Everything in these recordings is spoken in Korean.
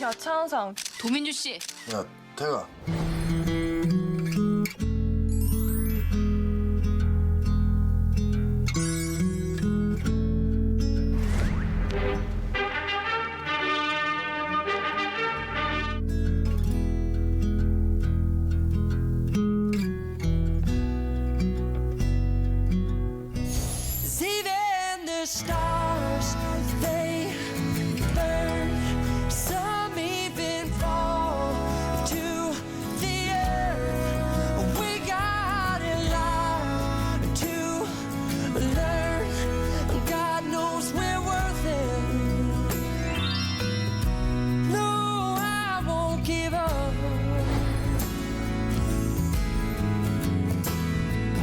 야, 차은상. 도민주 씨. 야, 태가. Even the stars, they burn. Some even fall to the earth. We got a lot to learn. God knows we're worth it. No, I won't give up.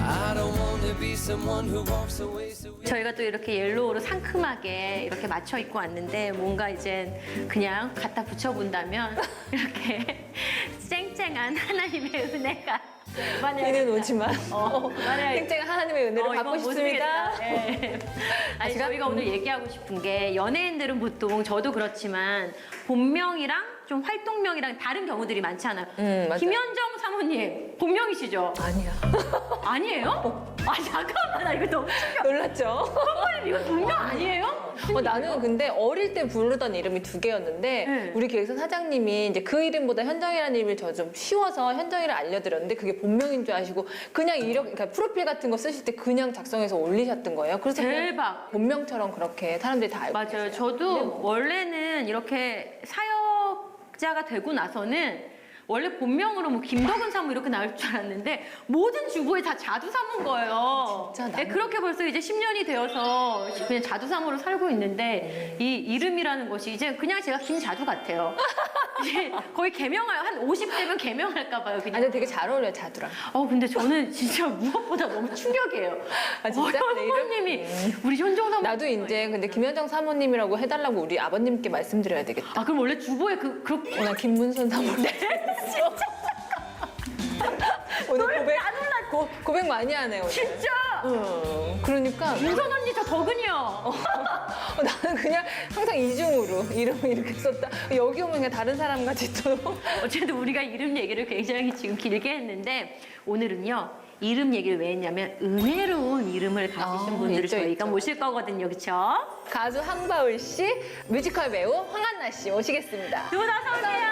I don't want to be someone who walks away so 저희가 또 이렇게 옐로우로 상큼하게 이렇게 맞춰 입고 왔는데 뭔가 이제 그냥 갖다 붙여본다면 이렇게 쨍쨍한 하나님의 은혜가 이는 오지만 만약에 쨍쨍한 하나님의 은혜를 이건 받고 못 싶습니다. 쓰겠다. 네. 아니 제가? 저희가 오늘 얘기하고 싶은 게 연예인들은 보통 저도 그렇지만 본명이랑 좀 활동명이랑 다른 경우들이 많잖아요. 맞아요. 김현정 사모님 본명이시죠? 아니야. 아니에요? 아 잠깐만 나 이거 너무 충격. 놀랐죠? 사모님 이거 본명 아니에요? 나는 근데 어릴 때 부르던 이름이 두 개였는데 네. 우리 기획사 사장님이 이제 그 이름보다 현정이라는 이름이 저 좀 쉬워서 현정이를 알려드렸는데 그게 본명인 줄 아시고 그냥 이렇게 그러니까 프로필 같은 거 쓰실 때 그냥 작성해서 올리셨던 거예요. 그래서 그냥 대박. 본명처럼 그렇게 사람들이 다 알고 맞아요. 계세요. 저도 원래는 이렇게 사역자가 되고 나서는 원래 본명으로 뭐 김덕은 사모 이렇게 나올 줄 알았는데 모든 주부에 다 자두 사모인 거예요. 진짜 나는- 네, 그렇게 벌써 이제 10년이 되어서 그냥 자두 사모로 살고 있는데 이 이름이라는 것이 이제 그냥 제가 김자두 같아요. 이제 거의 개명할 한 50대면 개명할까 봐요. 그냥. 아니 되게 잘 어울려요 자두랑. 근데 저는 진짜 무엇보다 너무 충격이에요. 아, 진짜? 내 이름? 사모님이 우리 현정 사모 나도 이제 근데 김현정 사모님이라고 해달라고 우리 아버님께 말씀드려야 되겠다. 아 그럼 원래 주보에 그렇게 나 김문선 사모님. 오늘 고백 고백 많이 하네 오늘. 진짜 그러니까 윤선 언니 저 덕은이요. 나는 그냥 항상 이중으로 이름을 이렇게 썼다. 여기 오면 그냥 다른 사람 같이 또. 어쨌든 우리가 이름 얘기를 굉장히 지금 길게 했는데 오늘은요 이름 얘기를 왜 했냐면 은혜로운 이름을 가지신 분들을 있죠, 저희가 있죠. 모실 거거든요, 그렇죠? 가수 황바울 씨, 뮤지컬 배우 황한나 씨 오시겠습니다. 두 분 어서 오세요.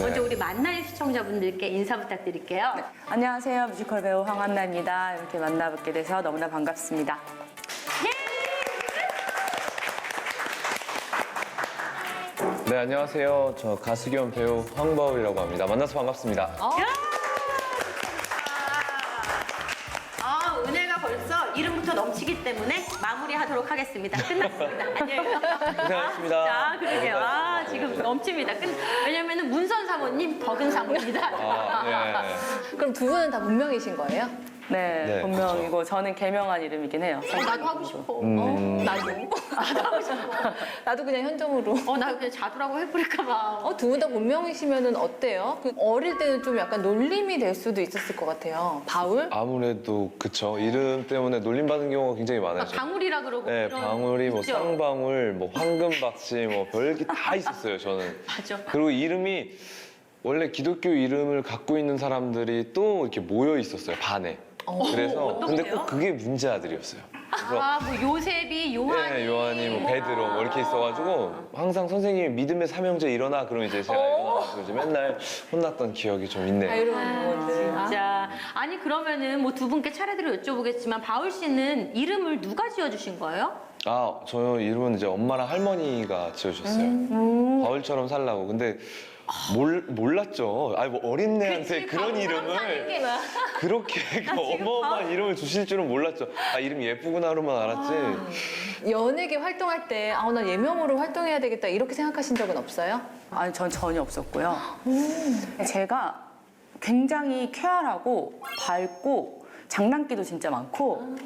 먼저 우리 만나의 시청자분들께 인사 부탁드릴게요. 안녕하세요. 뮤지컬 배우 황한나입니다. 이렇게 만나뵙게 돼서 너무나 반갑습니다. 네, 안녕하세요. 저 가수 겸 배우 황바울이라고 합니다. 만나서 반갑습니다. 은혜가 벌써 이름부터 넘치기 때문에 마무리하도록 하겠습니다. 끝났습니다. 안녕히 계세요. 고생하셨습니다. 자, 그러게요. 지금 넘칩니다. 왜냐면은 문선 사모님, 덕은 사모입니다. 그럼 두 분은 다 본명이신 거예요? 네, 네, 본명이고 저는 개명한 이름이긴 해요. 나도 하고 싶어. 나도. 나도 그냥 현정으로. 나 그냥 자두라고 해버릴까봐. 두 분 다 본명이시면은 어때요? 그 어릴 때는 좀 약간 놀림이 될 수도 있었을 것 같아요. 바울? 아무래도 그쵸. 이름 때문에 놀림받은 경우가 굉장히 많아요. 방울이라 그러고. 네, 이런 방울이 뭐 있죠? 쌍방울, 뭐 황금박씨, 뭐 별게 다 있었어요, 저는. 맞아. 그리고 이름이 원래 기독교 이름을 갖고 있는 사람들이 또 이렇게 모여 있었어요, 반에. 그래서 근데 어떡해요? 꼭 그게 문제아들이었어요. 그래서 뭐 요셉이, 요한이. 네, 요한이 뭐 베드로 뭐 이렇게 있어가지고 항상 선생님이 믿음의 삼형제 일어나 그러면 이제 제가 일어나가지고 이제 맨날 혼났던 기억이 좀 있네요. 자유로운 분들. 진짜. 아니 그러면은 뭐 두 분께 차례대로 여쭤보겠지만 바울 씨는 이름을 누가 지어주신 거예요? 저 이름은 이제 엄마랑 할머니가 지어주셨어요. 바울처럼 살라고. 근데 몰랐죠. 뭐 어린애한테 그치, 그런 바울처럼 사는 게. 이름을 그렇게 어마어마한 이름을 주실 줄은 몰랐죠. 이름이 예쁘구나로만 알았지. 연예계 활동할 때, 나 예명으로 활동해야 되겠다, 이렇게 생각하신 적은 없어요? 아니, 전 전혀 없었고요. 제가 굉장히 쾌활하고 밝고 장난기도 진짜 많고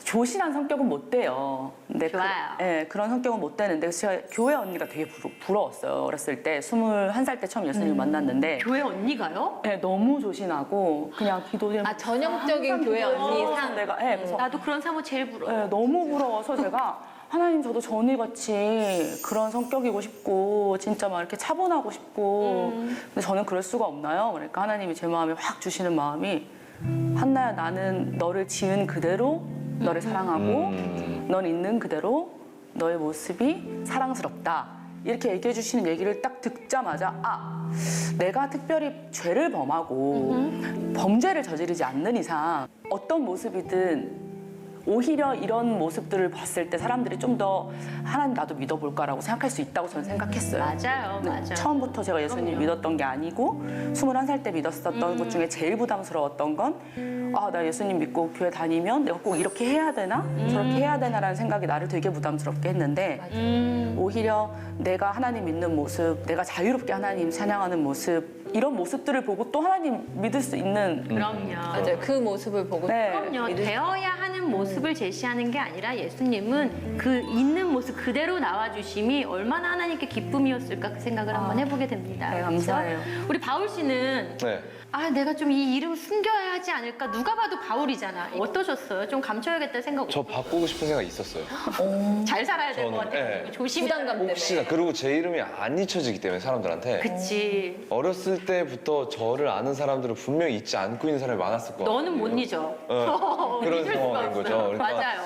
조신한 성격은 못 돼요. 근데 좋아요. 그런 성격은 못 되는데 제가 교회 언니가 되게 부러웠어요. 어렸을 때 21살 때 처음 예수님을 만났는데 교회 언니가요? 네, 너무 조신하고 그냥 기도를 아, 전형적인 교회 언니 상. 내가 그래서 나도 그런 사모 제일 부러워. 너무 부러워서 제가 하나님 저도 전이같이 그런 성격이고 싶고 진짜 막 이렇게 차분하고 싶고 근데 저는 그럴 수가 없나요? 그러니까 하나님이 제 마음에 확 주시는 마음이 한나야 나는 너를 지은 그대로 너를 사랑하고 넌 있는 그대로 너의 모습이 사랑스럽다 이렇게 얘기해 주시는 얘기를 딱 듣자마자 내가 특별히 죄를 범하고 범죄를 저지르지 않는 이상 어떤 모습이든 오히려 이런 모습들을 봤을 때 사람들이 좀 더 하나님 나도 믿어볼까라고 생각할 수 있다고 저는 생각했어요. 맞아요, 근데 맞아요. 처음부터 제가 예수님 믿었던 게 아니고 21살 때 믿었었던 것 중에 제일 부담스러웠던 건 나 예수님 믿고 교회 다니면 내가 꼭 이렇게 해야 되나? 저렇게 해야 되나라는 생각이 나를 되게 부담스럽게 했는데 오히려 내가 하나님 믿는 모습, 내가 자유롭게 하나님 찬양하는 모습 이런 모습들을 보고 또 하나님 믿을 수 있는 그럼요. 맞아요. 그 모습을 보고 그럼요. 믿을 수 되어야 하는 모습을 제시하는 게 아니라 예수님은 그 있는 모습 그대로 나와주심이 얼마나 하나님께 기쁨이었을까 그 생각을 한번 해보게 됩니다. 네, 그렇죠? 감사해요. 우리 바울 씨는 네. 내가 좀 이 이름 숨겨야 하지 않을까? 누가 봐도 바울이잖아. 어떠셨어요? 좀 감춰야겠다 생각. 저 바꾸고 싶은 생각이 있었어요. 잘 살아야 될 것 저는, 같아요. 네. 조심히. 부담감 때문에. 혹시나 그리고 제 이름이 안 잊혀지기 때문에 사람들한테 그치. 어렸을 때부터 저를 아는 사람들은 분명히 잊지 않고 있는 사람이 많았을 것 같아요. 너는 못 잊어. 그런 잊을 수가 상황인 없어요. 거죠. 그러니까 맞아요.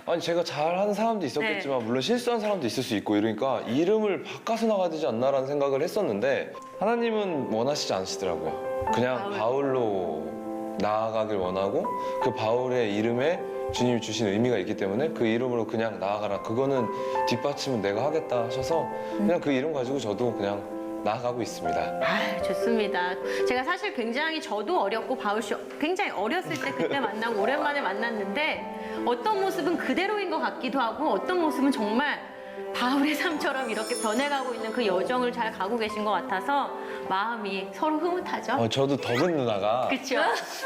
아니 제가 잘하는 사람도 있었겠지만 물론 실수한 사람도 있을 수 있고 이러니까 이름을 바꿔서 나가야 되지 않나라는 생각을 했었는데 하나님은 원하시지 않으시더라고요. 그냥 바울로 나아가길 원하고 그 바울의 이름에 주님이 주신 의미가 있기 때문에 그 이름으로 그냥 나아가라. 그거는 뒷받침은 내가 하겠다 하셔서 그냥 그 이름 가지고 저도 그냥 나아가고 있습니다. 좋습니다. 제가 사실 굉장히 저도 어렸고 바울 씨 굉장히 어렸을 때 그때 만나고 오랜만에 만났는데 어떤 모습은 그대로인 것 같기도 하고 어떤 모습은 정말 바울의 삶처럼 이렇게 변해가고 있는 그 여정을 잘 가고 계신 것 같아서 마음이 서로 흐뭇하죠. 저도 덕은 누나가 그렇죠.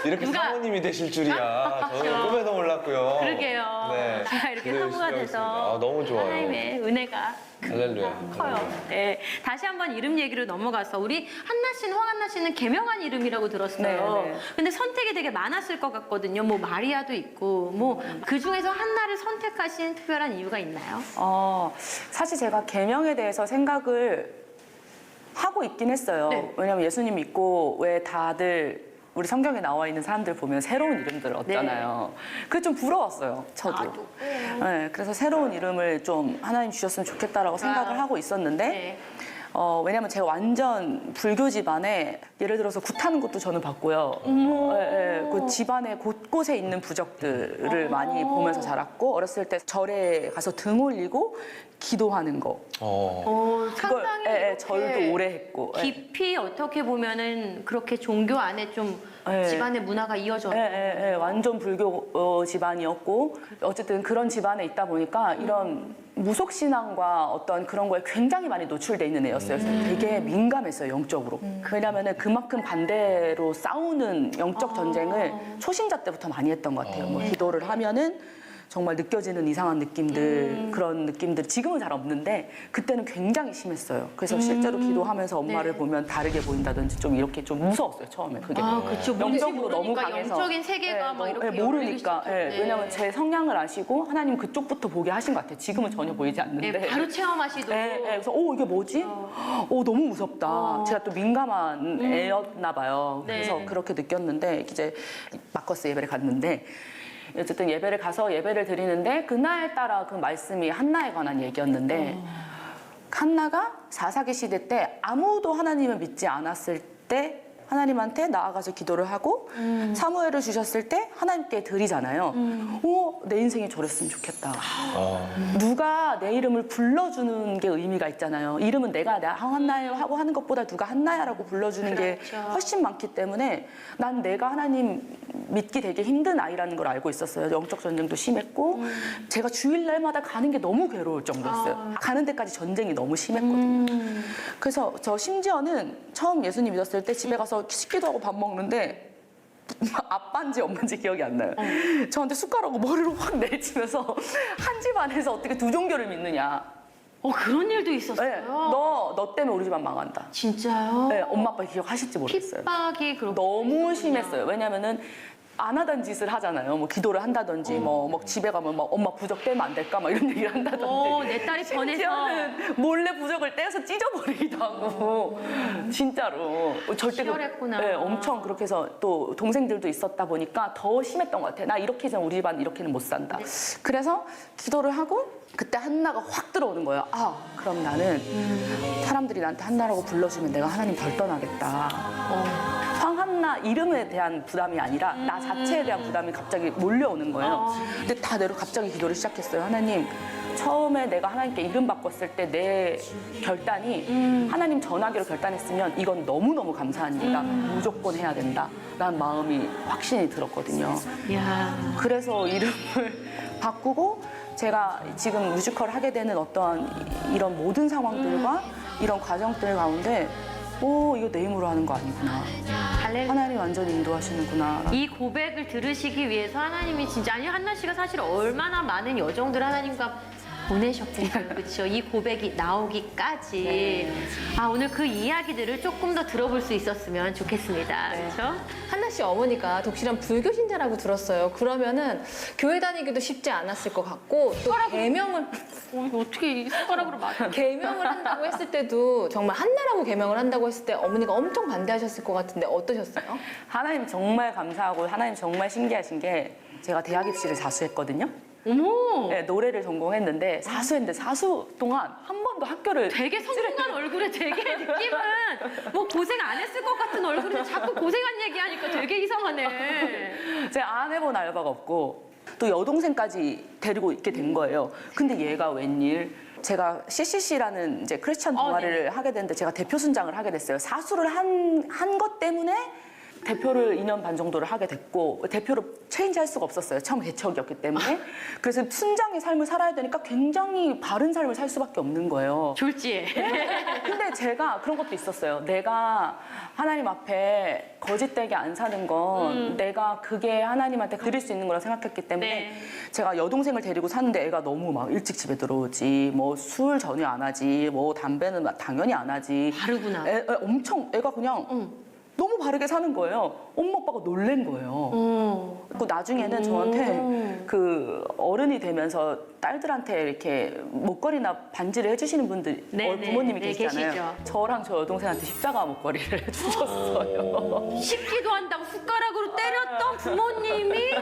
이렇게 누가- 사모님이 되실 줄이야. 저는 꿈에도 몰랐고요. 그러게요. 네. 제가 이렇게 기대 사모가 열심히 돼서 하겠습니다. 너무 좋아요. 하나님의 은혜가 할렐루야. 커요. 네. 다시 한번 이름 얘기로 넘어가서 우리 한나 씨는 황한나 씨는 개명한 이름이라고 들었어요. 네, 네. 근데 선택이 되게 많았을 것 같거든요. 뭐 마리아도 있고 뭐 그 중에서 한나를 선택하신 특별한 이유가 있나요? 사실 제가 계명에 대해서 생각을 하고 있긴 했어요. 네. 왜냐면 예수님 믿고 왜 다들 우리 성경에 나와 있는 사람들 보면 새로운 이름들을 얻잖아요. 그게 좀 부러웠어요, 저도. 나도. 네, 그래서 새로운 이름을 좀 하나님 주셨으면 좋겠다라고 생각을 하고 있었는데 네. 왜냐면 제가 완전 불교 집안에 예를 들어서 굿하는 것도 저는 봤고요. 그 집안의 곳곳에 있는 부적들을 많이 보면서 자랐고 어렸을 때 절에 가서 등 올리고 기도하는 거. 그걸 상당히 이렇게 절도 오래 했고. 깊이 어떻게 보면은 그렇게 종교 안에 좀 네. 집안의 문화가 이어져. 완전 불교 집안이었고 어쨌든 그런 집안에 있다 보니까 이런 무속신앙과 어떤 그런 거에 굉장히 많이 노출돼 있는 애였어요. 그래서 되게 민감했어요, 영적으로. 왜냐면은 그만큼 반대로 싸우는 영적 전쟁을 초신자 때부터 많이 했던 것 같아요. 뭐 기도를 하면은 정말 느껴지는 이상한 느낌들, 그런 느낌들 지금은 잘 없는데 그때는 굉장히 심했어요. 그래서 실제로 기도하면서 엄마를 네. 보면 다르게 보인다든지 좀 이렇게 좀 무서웠어요, 처음에 그게. 그렇죠. 영적으로 너무 모르니까 강해서. 영적인 세계가 막 이렇게 모르니까. 열리기 시작할 때. 왜냐면 제 성향을 아시고 하나님 그쪽부터 보게 하신 것 같아요. 지금은 전혀 보이지 않는데. 네, 바로 체험하시도록. 그래서 이게 뭐지? 너무 무섭다. 제가 또 민감한 애였나 봐요. 그래서 네. 그렇게 느꼈는데 이제 마커스 예배를 갔는데 어쨌든 예배를 가서 예배를 드리는데 그날따라 그 말씀이 한나에 관한 얘기였는데 한나가 4사기 시대 때 아무도 하나님을 믿지 않았을 때 하나님한테 나아가서 기도를 하고 사무엘을 주셨을 때 하나님께 드리잖아요. 내 인생이 저랬으면 좋겠다. 누가 내 이름을 불러주는 게 의미가 있잖아요. 이름은 내가 한나야 하고 하는 것보다 누가 한나야라고 불러주는 게 그렇죠. 훨씬 많기 때문에 난 내가 하나님 믿기 되게 힘든 아이라는 걸 알고 있었어요. 영적 전쟁도 심했고 제가 주일날마다 가는 게 너무 괴로울 정도였어요. 가는 데까지 전쟁이 너무 심했거든요. 그래서 저 심지어는 처음 예수님 믿었을 때 집에 가서 씻기도 하고 밥 먹는데 아빠인지 엄마인지 기억이 안 나요. 저한테 숟가락으로 머리로 확 내리치면서 한 집안에서 어떻게 두 종교를 믿느냐. 그런 일도 있었어요. 네, 너 때문에 우리 집안 망한다. 진짜요? 네, 엄마 아빠 기억하실지 모르겠어요. 핍박이 그렇고 너무 심했어요. 왜냐면은 안 하던 짓을 하잖아요. 뭐 기도를 한다든지, 뭐 집에 가면 막 엄마 부적 떼면 안 될까, 막 이런 얘기를 한다든지. 내 딸이 변해서 심지어는 몰래 부적을 떼서 찢어버리기도 하고, 진짜로 절대 치열했구나. 네, 엄청 그렇게 해서 또 동생들도 있었다 보니까 더 심했던 것 같아요. 나 이렇게 해서 우리 집안 이렇게는 못 산다. 그래서 기도를 하고 그때 한나가 확 들어오는 거예요. 아, 그럼 나는 사람들이 나한테 한나라고 불러주면 내가 하나님 덜 떠나겠다. 황한나 이름에 대한 부담이 아니라 나 자체에 대한 부담이 갑자기 몰려오는 거예요. 근데 다 내려 갑자기 기도를 시작했어요. 하나님, 처음에 내가 하나님께 이름 바꿨을 때 내 결단이 하나님 전하기로 결단했으면 이건 너무너무 감사한 일이다. 무조건 해야 된다. 라는 마음이 확신이 들었거든요. 야. 그래서 이름을 바꾸고 제가 지금 뮤지컬을 하게 되는 어떠한 이런 모든 상황들과 이런 과정들 가운데 이거 내 힘으로 하는 거 아니구나. 할렐루야. 하나님 완전히 인도하시는구나. 이 고백을 들으시기 위해서 하나님이 진짜 아니 한나 씨가 사실 얼마나 많은 여정들을 하나님과 보내셨겠어요. 그렇죠? 이 고백이 나오기까지. 오늘 그 이야기들을 조금 더 들어볼 수 있었으면 좋겠습니다. 그렇죠? 한나 씨 어머니가 독실한 불교 신자라고 들었어요. 그러면은 교회 다니기도 쉽지 않았을 것 같고 또 개명을 이거 어떻게 이 손가락으로 맞아? 개명을 한다고 했을 때도 정말 한나라고 개명을 한다고 했을 때 어머니가 엄청 반대하셨을 것 같은데 어떠셨어요? 하나님 정말 감사하고 하나님 정말 신기하신 게 제가 대학 입시를 사수했거든요. 어머. 네, 노래를 전공했는데 사수했는데 사수 동안 한 번도 학교를 되게 성공한 얼굴에 되게 느낌은 뭐 고생 안 했을 것 같은 얼굴인데 자꾸 고생한 얘기하니까 되게 이상하네. 제가 안 해본 알바가 없고 또 여동생까지 데리고 있게 된 거예요. 근데 얘가 웬일 제가 CCC라는 이제 크리스천 동아리를 하게 됐는데 제가 대표 순장을 하게 됐어요. 사수를 한 것 때문에 대표를 2년 반 정도를 하게 됐고 대표를 체인지할 수가 없었어요. 처음 개척이었기 때문에. 그래서 순장의 삶을 살아야 되니까 굉장히 바른 삶을 살 수밖에 없는 거예요. 졸지에. 근데 제가 그런 것도 있었어요. 내가 하나님 앞에 거짓되게 안 사는 건 내가 그게 하나님한테 드릴 수 있는 거라 생각했기 때문에 네. 제가 여동생을 데리고 사는데 애가 너무 막 일찍 집에 들어오지, 뭐 술 전혀 안 하지, 뭐 담배는 당연히 안 하지. 바르구나. 엄청 애가 그냥 너무 바르게 사는 거예요. 엄마 아빠가 놀란 거예요. 그 나중에는 저한테 그 어른이 되면서 딸들한테 이렇게 목걸이나 반지를 해주시는 분들 네, 부모님이 네, 계시잖아요. 계시죠. 저랑 저 여동생한테 십자가 목걸이를 해주셨어요. 씹기도 한다고 숟가락으로 때렸던 부모님이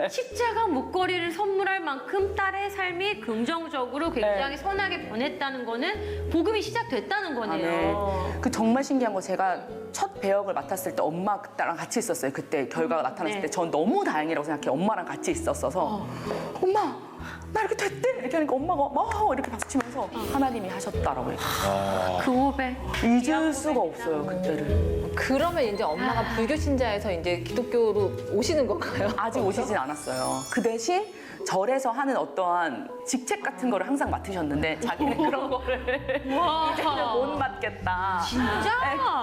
십자가 목걸이를 선물할 만큼 딸의 삶이 긍정적으로 굉장히 선하게 변했다는 거는 복음이 시작됐다는 거네요. 그 정말 신기한 거 제가 첫 배역을 맡았을 때 엄마랑 같이 있었어요. 그때 결과가 나타났을 네. 때 전 너무 다행이라고 생각해요. 엄마랑 같이 있었어서 엄마 나 이렇게 됐대 이렇게 하니까 엄마가 막 이렇게 박수치면서 하나님이 하셨다라고 해요. 그 고백. 잊을 수가 없어요 그때를. 그러면 이제 엄마가 불교 신자에서 이제 기독교로 오시는 건가요? 아직 오시진 않았어요. 그 대신 절에서 하는 어떠한 직책 같은 거를 항상 맡으셨는데 자기는 그런 거를 와. 이제는 못 맡겠다. 진짜?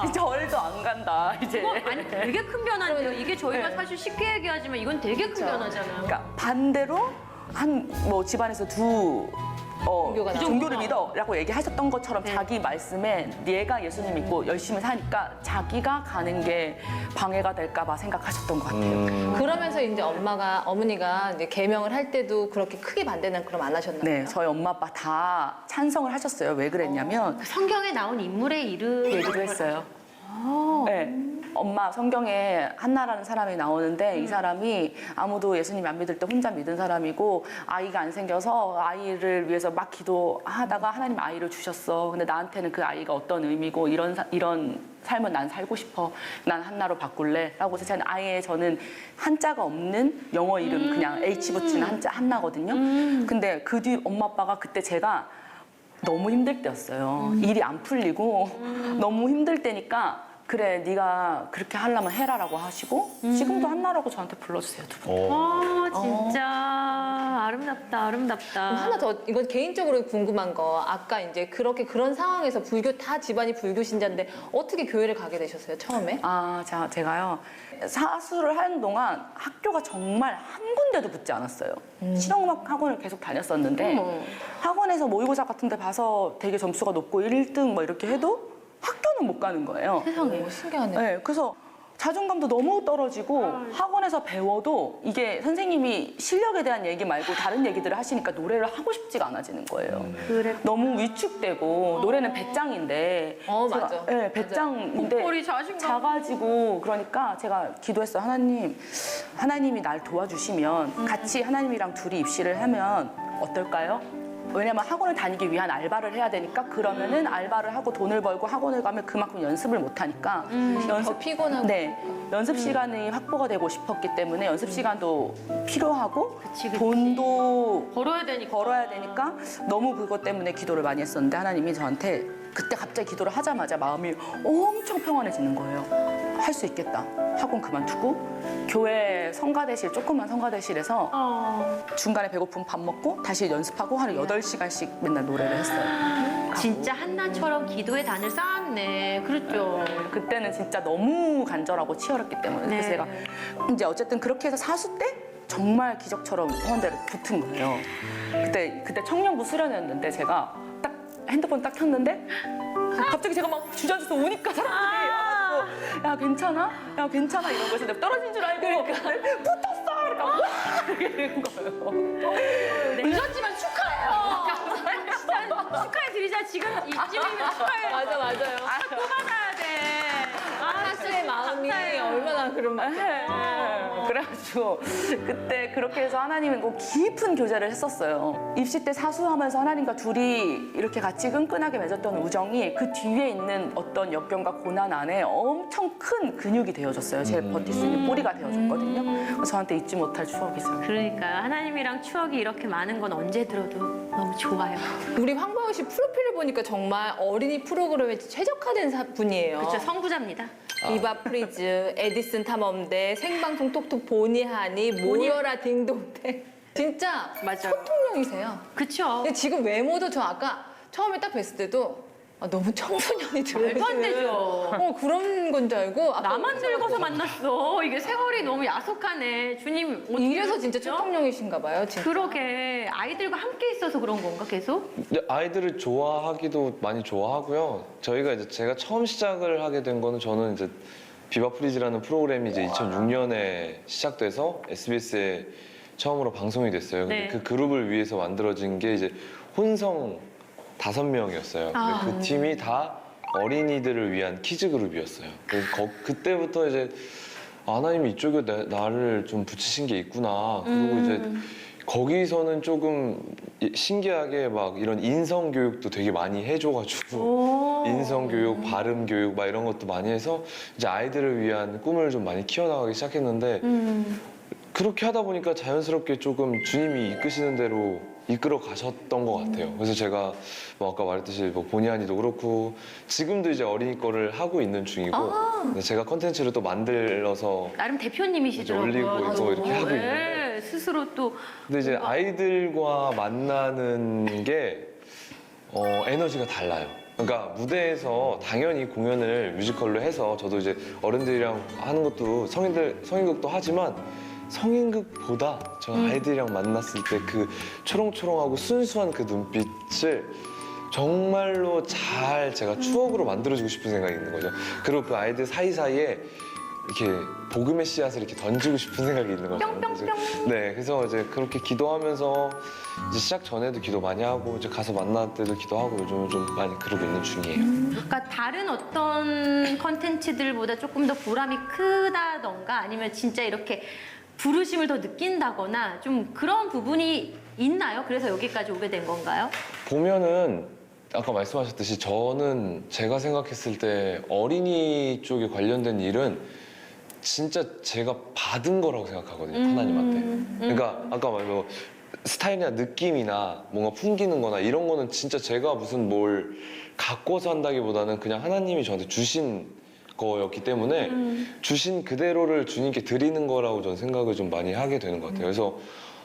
네, 절도 안 간다 이제. 아니 되게 큰 변화인데요. 이게 저희가 사실 쉽게 얘기하지만 이건 되게 큰 변화잖아요. 그러니까 반대로 한 뭐 집안에서 종교가 나오고. 종교를 믿어라고 얘기하셨던 것처럼 자기 말씀에 얘가 예수님 믿고 열심히 사니까 자기가 가는 게 방해가 될까봐 생각하셨던 것 같아요. 그러면서 이제 어머니가 이제 개명을 할 때도 그렇게 크게 반대는 그럼 안 하셨나요? 네, 저희 엄마 아빠 다 찬성을 하셨어요. 왜 그랬냐면 성경에 나온 인물의 이름 얘기도 했어요. 네. 엄마 성경에 한나라는 사람이 나오는데 이 사람이 아무도 예수님 안 믿을 때 혼자 믿은 사람이고 아이가 안 생겨서 아이를 위해서 막 기도하다가 하나님 아이를 주셨어. 근데 나한테는 그 아이가 어떤 의미고 이런 삶은 난 살고 싶어. 난 한나로 바꿀래. 라고 해서 저는 아예 저는 한자가 없는 영어 이름 그냥 H 붙이는 한나거든요. 근데 그 뒤 엄마 아빠가 그때 제가 너무 힘들 때였어요. 일이 안 풀리고 너무 힘들 때니까 그래 네가 그렇게 하려면 해라라고 하시고 지금도 한나라고 저한테 불러주세요 두 분. 진짜 아름답다, 아름답다. 하나 더 이건 개인적으로 궁금한 거 아까 이제 그렇게 그런 상황에서 불교 다 집안이 불교 신자인데 어떻게 교회를 가게 되셨어요 처음에? 자, 제가요 사수를 하는 동안 학교가 정말 한 군데도 붙지 않았어요. 실용음악 학원을 계속 다녔었는데 학원에서 모의고사 같은 데 봐서 되게 점수가 높고 1등 뭐 이렇게 해도 학교는 못 가는 거예요. 세상에 신기하네. 네, 그래서 자존감도 너무 떨어지고 학원에서 배워도 이게 선생님이 실력에 대한 얘기 말고 다른 얘기들을 하시니까 노래를 하고 싶지가 않아지는 거예요. 너무 위축되고 노래는 배짱인데 맞아. 네, 배짱인데 목소리 자신감. 작아지고 그러니까 제가 기도했어요. 하나님이 날 도와주시면 같이 하나님이랑 둘이 입시를 하면 어떨까요? 왜냐면 학원을 다니기 위한 알바를 해야 되니까 그러면은 알바를 하고 돈을 벌고 학원을 가면 그만큼 연습을 못 하니까 더 피곤하고. 네, 연습 시간이 확보가 되고 싶었기 때문에 연습 시간도 필요하고 그치. 돈도 벌어야 되니까. 너무 그것 때문에 기도를 많이 했었는데 하나님이 저한테 그때 갑자기 기도를 하자마자 마음이 엄청 평안해지는 거예요. 할 수 있겠다. 학원 그만두고 교회 성가대실 조그만 성가대실에서 중간에 배고프면 밥 먹고 다시 연습하고 하루 8시간씩 맨날 노래를 했어요. 진짜 한나처럼 기도의 단을 쌓았네. 그렇죠. 그때는 진짜 너무 간절하고 치열했기 때문에 그래서 네. 제가 이제 어쨌든 그렇게 해서 사수 때 정말 기적처럼 헌대를 붙은 거예요. 그때 청년부 수련회였는데 제가 딱 핸드폰 딱 켰는데 갑자기 제가 막 주저앉아서 우니까 사람들이 야 괜찮아? 야 괜찮아? 이런 거에서 내가 떨어진 줄 알고 붙었어! 그러니까 와! 이렇게 된 거예요. 늦었지만 축하해요. 진짜 축하해 드리자. 지금 이쯤이면 축하해. 맞아 맞아요. 또 받아야 돼. 사수의 마음이 얼마나 그런 말. 그래가지고 그때 그렇게 해서 하나님은 꼭 깊은 교제를 했었어요. 입시 때 사수하면서 하나님과 둘이 이렇게 같이 끈끈하게 맺었던 우정이 그 뒤에 있는 어떤 역경과 고난 안에 엄청 큰 근육이 되어줬어요. 제 버틸 수 있는 뿌리가 되어줬거든요. 그래서 저한테 잊지 못할 추억이죠. 그러니까요. 하나님이랑 추억이 이렇게 많은 건 언제 들어도 너무 좋아요. 우리 황보영 씨 프로필을 보니까 정말 어린이 프로그램에 최적화된 분이에요. 그렇죠. 선구자입니다. 비바 프리즈, 에디슨 탐험대, 생방송 톡톡 보니하니, 모여라 딩동댕. 진짜 맞아요. 총통령이세요. 그렇죠. 근데 지금 외모도 저 아까 처음에 딱 뵀을 때도 너무 청소년이 말도 안 되죠. 들어오시는 그런 건 줄 알고 아까 나만 늙어서 만났어. 이게 세월이 너무 야속하네. 주님 어떻게 이래서 진짜 그러죠? 총통령이신가 봐요. 진짜. 그러게 아이들과 함께 있어서 그런 건가 계속? 근데 아이들을 좋아하기도 많이 좋아하고요. 제가 처음 시작을 하게 된 거는 저는 이제 비바 프리즈라는 프로그램이 이제 2006년에 시작돼서 SBS에 처음으로 방송이 됐어요. 근데 네. 그 그룹을 위해서 만들어진 게 이제 혼성 5명이었어요. 그 팀이 다 어린이들을 위한 키즈 그룹이었어요. 그래서 그때부터 이제 하나님이 이쪽에 나를 좀 붙이신 게 있구나. 그리고 이제 거기서는 조금 신기하게 막 이런 인성 교육도 되게 많이 해줘가지고 인성 교육, 발음 교육 막 이런 것도 많이 해서 이제 아이들을 위한 꿈을 좀 많이 키워나가기 시작했는데 그렇게 하다 보니까 자연스럽게 조금 주님이 이끄시는 대로 이끌어 가셨던 것 같아요. 그래서 제가 뭐 아까 말했듯이 뭐 보니하니도 그렇고 지금도 이제 어린이 거를 하고 있는 중이고 근데 제가 컨텐츠를 또 만들어서 나름 대표님이시더라고요. 이제 올리고 있고 이렇게 하고 네, 스스로 또 근데 이제 아이들과 만나는 게 에너지가 달라요. 그러니까 무대에서 당연히 공연을 뮤지컬로 해서 저도 이제 어른들이랑 하는 것도 성인극도 하지만 성인극보다 저 아이들이랑 만났을 때 그 초롱초롱하고 순수한 그 눈빛을 정말로 잘 제가 추억으로 만들어주고 싶은 생각이 있는 거죠. 그리고 그 아이들 사이사이에 이렇게 복음의 씨앗을 이렇게 던지고 싶은 생각이 있는 거죠. 뿅뿅뿅. 네, 그래서 이제 그렇게 기도하면서 이제 시작 전에도 기도 많이 하고 이제 가서 만날 때도 기도하고 요즘은 좀 많이 그러고 있는 중이에요. 그러니까 다른 어떤 컨텐츠들보다 조금 더 보람이 크다던가 아니면 진짜 이렇게 부르심을 더 느낀다거나 좀 그런 부분이 있나요? 그래서 여기까지 오게 된 건가요? 보면은 아까 말씀하셨듯이 저는 제가 생각했을 때 어린이 쪽에 관련된 일은 진짜 제가 받은 거라고 생각하거든요, 하나님한테. 그러니까 아까 말한 스타일이나 느낌이나 뭔가 풍기는 거나 이런 거는 진짜 제가 무슨 뭘 갖고서 한다기보다는 그냥 하나님이 저한테 주신 거였기 때문에 주신 그대로를 주님께 드리는 거라고 저는 생각을 좀 많이 하게 되는 것 같아요. 그래서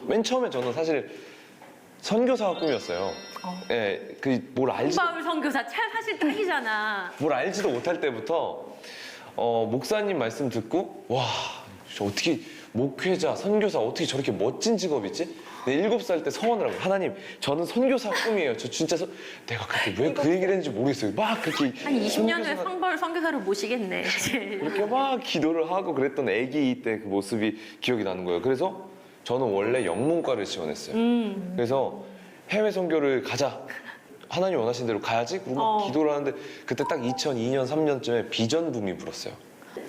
맨 처음에 저는 사실 선교사가 꿈이었어요. 예, 그 마을 선교사 사실 딱이잖아. 뭘 알지도 못할 때부터 목사님 말씀 듣고 와 어떻게 목회자, 선교사 어떻게 저렇게 멋진 직업이지? 7살 때 서원을 하고 하나님 저는 선교사 꿈이에요. 저 진짜 내가 그때 왜 그 얘기를 했는지 모르겠어요. 막 그렇게 한 20년 후에 선교사가 성벌 선교사를 모시겠네. 그렇게 막 기도를 하고 그랬던 아기 때 그 모습이 기억이 나는 거예요. 그래서 저는 원래 영문과를 지원했어요. 그래서 해외 선교를 가자. 하나님 원하신 대로 가야지. 그리고 막 기도를 하는데 그때 딱 2002년, 3년쯤에 비전 붐이 불었어요.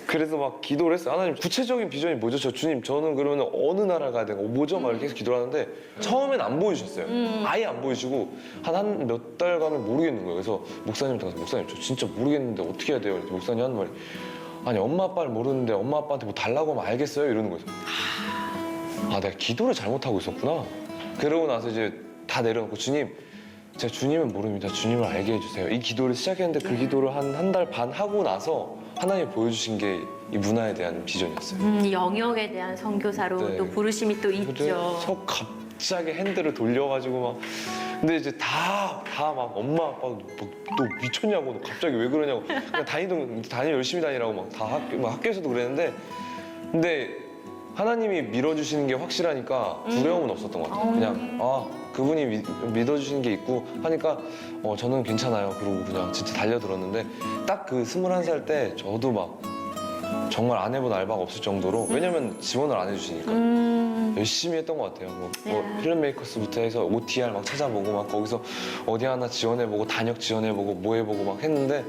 그래서 막 기도를 했어요. 하나님 구체적인 비전이 뭐죠? 주님 저는 그러면 어느 나라 가야 되고 뭐죠? 막 이렇게 해서 기도를 하는데 처음엔 안 보이셨어요. 아예 안 보이시고 한 몇 달간은 모르겠는 거예요. 그래서 목사님한테 가서 목사님 저 진짜 모르겠는데 어떻게 해야 돼요? 이렇게 목사님 하는 말이 아니 엄마 아빠를 모르는데 엄마 아빠한테 뭐 달라고 하면 알겠어요? 이러는 거예요. 아 내가 기도를 잘못하고 있었구나. 그러고 나서 이제 다 내려놓고 주님 제가 주님은 모릅니다. 주님을 알게 해주세요. 이 기도를 시작했는데 그 기도를 한 달 반 하고 나서 하나님 보여주신 게 이 문화에 대한 비전이었어요. 영역에 대한 선교사로 네. 또 부르심이 또 근데 있죠. 갑자기 핸들을 돌려가지고 막 근데 이제 다 막 엄마 아빠 너 미쳤냐고 너 갑자기 왜 그러냐고 그냥 다니 열심히 다니라고 막 다 학교에서도 그랬는데 근데 하나님이 밀어주시는 게 확실하니까 두려움은 없었던 것 같아요. 그냥 그분이 믿어주시는 게 있고 하니까 저는 괜찮아요. 그러고 그냥 진짜 달려들었는데 딱 그 21살 때 저도 막 정말 안 해본 알바가 없을 정도로 왜냐면 지원을 안 해주시니까 열심히 했던 것 같아요. 뭐 필름 메이커스부터 해서 OTR 막 찾아보고 막 거기서 어디 하나 지원해보고 단역 지원해보고 뭐 해보고 막 했는데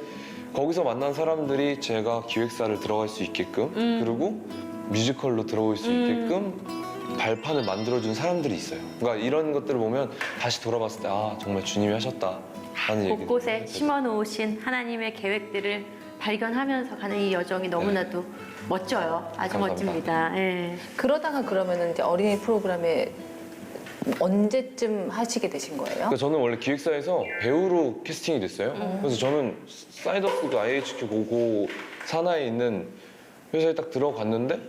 거기서 만난 사람들이 제가 기획사를 들어갈 수 있게끔 그리고 뮤지컬로 들어올 수 있게끔 발판을 만들어준 사람들이 있어요. 그러니까 이런 것들을 보면 다시 돌아봤을 때 정말 주님이 하셨다 하는 얘기. 곳곳에 심어놓으신 하나님의 계획들을 발견하면서 가는 이 여정이 너무나도 멋져요. 아주 감사합니다. 멋집니다. 예. 그러다가 그러면은 이제 어린이 프로그램에 언제쯤 하시게 되신 거예요? 그러니까 저는 원래 기획사에서 배우로 캐스팅이 됐어요. 그래서 저는 사이더스 그 IHQ 고고 산하에 있는 회사에 딱 들어갔는데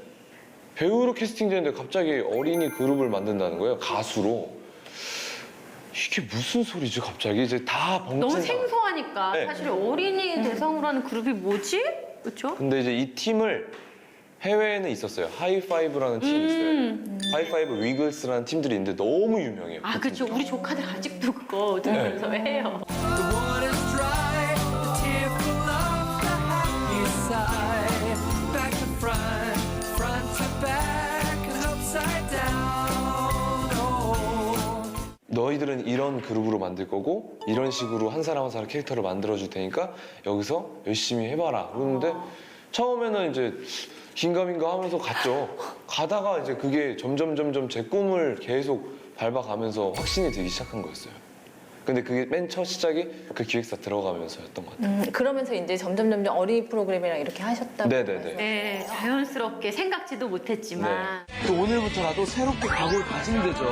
배우로 캐스팅되는데 갑자기 어린이 그룹을 만든다는 거예요. 가수로. 이게 무슨 소리지 갑자기 이제 다 벙찐 너무 생소하니까 네. 사실 어린이 대상으로 하는 그룹이 뭐지? 그렇죠? 근데 이제 이 팀을 해외에는 있었어요. 하이파이브라는 팀이 있어요. 하이파이브 위글스라는 팀들이 있는데 너무 유명해요. 아 그렇죠. 우리 조카들 아직도 그거 들으면서 해요. The water's dry, the tearful of the happy side. Back to front, front to back, and upside down. Oh. 너희들은 이런 그룹으로 만들 거고 이런 식으로 한 사람 한 사람 캐릭터를 만들어 줄 테니까 여기서 열심히 해봐라. 그러는데 처음에는 이제 긴가민가 하면서 갔죠. 가다가 이제 그게 점점 제 꿈을 계속 밟아가면서 확신이 들기 시작한 거였어요. 근데 그게 맨 첫 시작이 그 기획사 들어가면서였던 것 같아요. 그러면서 이제 점점 어린이 프로그램이랑 이렇게 하셨다고. 네네네. 네, 자연스럽게 생각지도 못했지만 네. 또 오늘부터라도 새롭게 각오를 가지면 되죠.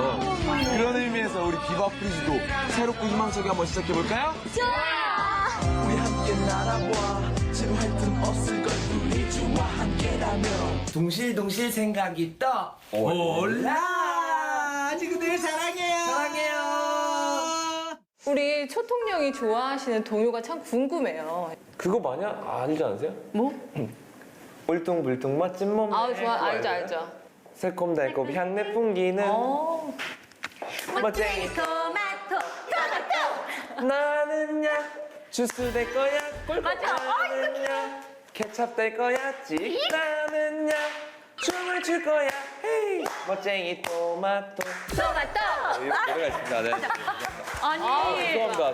그런 의미에서 우리 비바 프리즈도 새롭고 희망차게 한번 시작해볼까요? 좋아요! 우리 함께 날아봐. 지루할 틈 없을 걸 우리 주와 함께라면. 동실동실 생각이 떠. 올라! 친구들 사랑해요! 사랑해요! 우리 초통령이 좋아하시는 동요가 참 궁금해요. 그거 많이 알지 않으세요? 뭐? 울퉁불퉁 멋진 몸. 좋아. 알죠. 새콤달콤 향내 풍기는 멋쟁이 토마토 토마토 나는야 주스 될 거야 꿀꺽 맞아. 나는야 케찹 될 거야 찍 나는야 춤을 출 거야 헤이 멋쟁이 토마토 토마토 노래가 있습니다. 네. 아니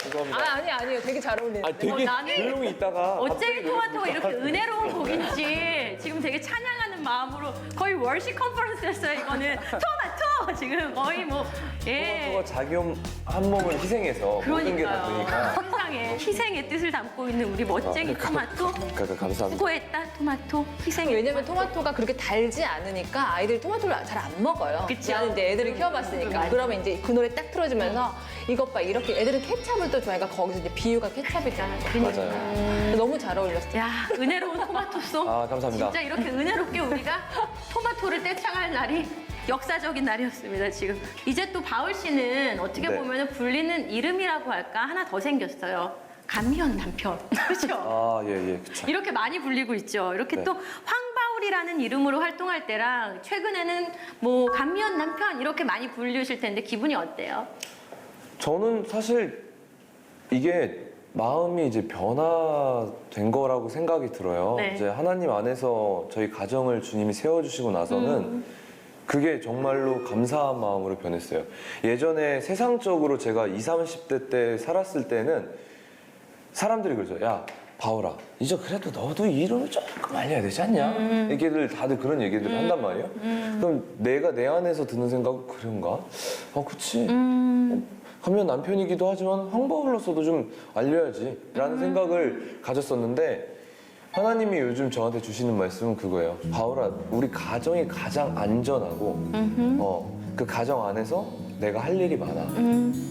죄송합니다. 아니에요. 되게 잘 어울리는데. 되게 나는 조용히 있다가 어째 토마토가 이렇게 은혜로운 곡인지 지금 되게 찬양하는 마음으로 거의 월시 컨퍼런스였어요. 이거는 토마토 지금 거의 뭐 토마토가 자기 한 몸을 희생해서 모든 게 다 그러니까요. 되니까 세상에 세상에 희생의 뜻을 담고 있는 우리 멋쟁이 토마토. 감사합니다. 수고했다 토마토. 희생의 왜냐면 토마토가 그렇게 달지 않으니까 아이들이 토마토를 잘 안 먹어요. 그쵸. 나는 이제 애들을 키워봤으니까. 맞아. 그러면 이제 그 노래 딱 틀어주면서 이것 봐 이렇게 애들은 케찹을 또 좋아하니까 거기서 이제 비유가 케찹이잖아요. 맞아요. 너무 잘 어울렸어요. 야 은혜로운 토마토송. 아, 감사합니다. 진짜 이렇게 은혜롭게 우리가 토마토를 떼창할 날이 역사적인 날이었습니다. 지금 이제 또 바울 씨는 어떻게 네. 보면 불리는 이름이라고 할까 하나 더 생겼어요. 감미연 남편. 그렇죠? 아, 예, 그쵸. 이렇게 많이 불리고 있죠. 이렇게 네. 또 황바울이라는 이름으로 활동할 때랑 최근에는 뭐 감미연 남편 이렇게 많이 불리실 텐데 기분이 어때요? 저는 사실 이게 마음이 이제 변화된 거라고 생각이 들어요. 네. 이제 하나님 안에서 저희 가정을 주님이 세워주시고 나서는 그게 정말로 감사한 마음으로 변했어요. 예전에 세상적으로 제가 20, 30대 때 살았을 때는 사람들이 그러죠. 야, 바울아, 이제 그래도 너도 이름을 조금 알려야 되지 않냐? 얘기들 다들 그런 얘기들을 한단 말이에요. 그럼 내가 내 안에서 드는 생각은 그런가? 그치. 하면 남편이기도 하지만 황바울로서도 좀 알려야지 라는 생각을 가졌었는데 하나님이 요즘 저한테 주시는 말씀은 그거예요. 바울아, 우리 가정이 가장 안전하고 그 가정 안에서 내가 할 일이 많아.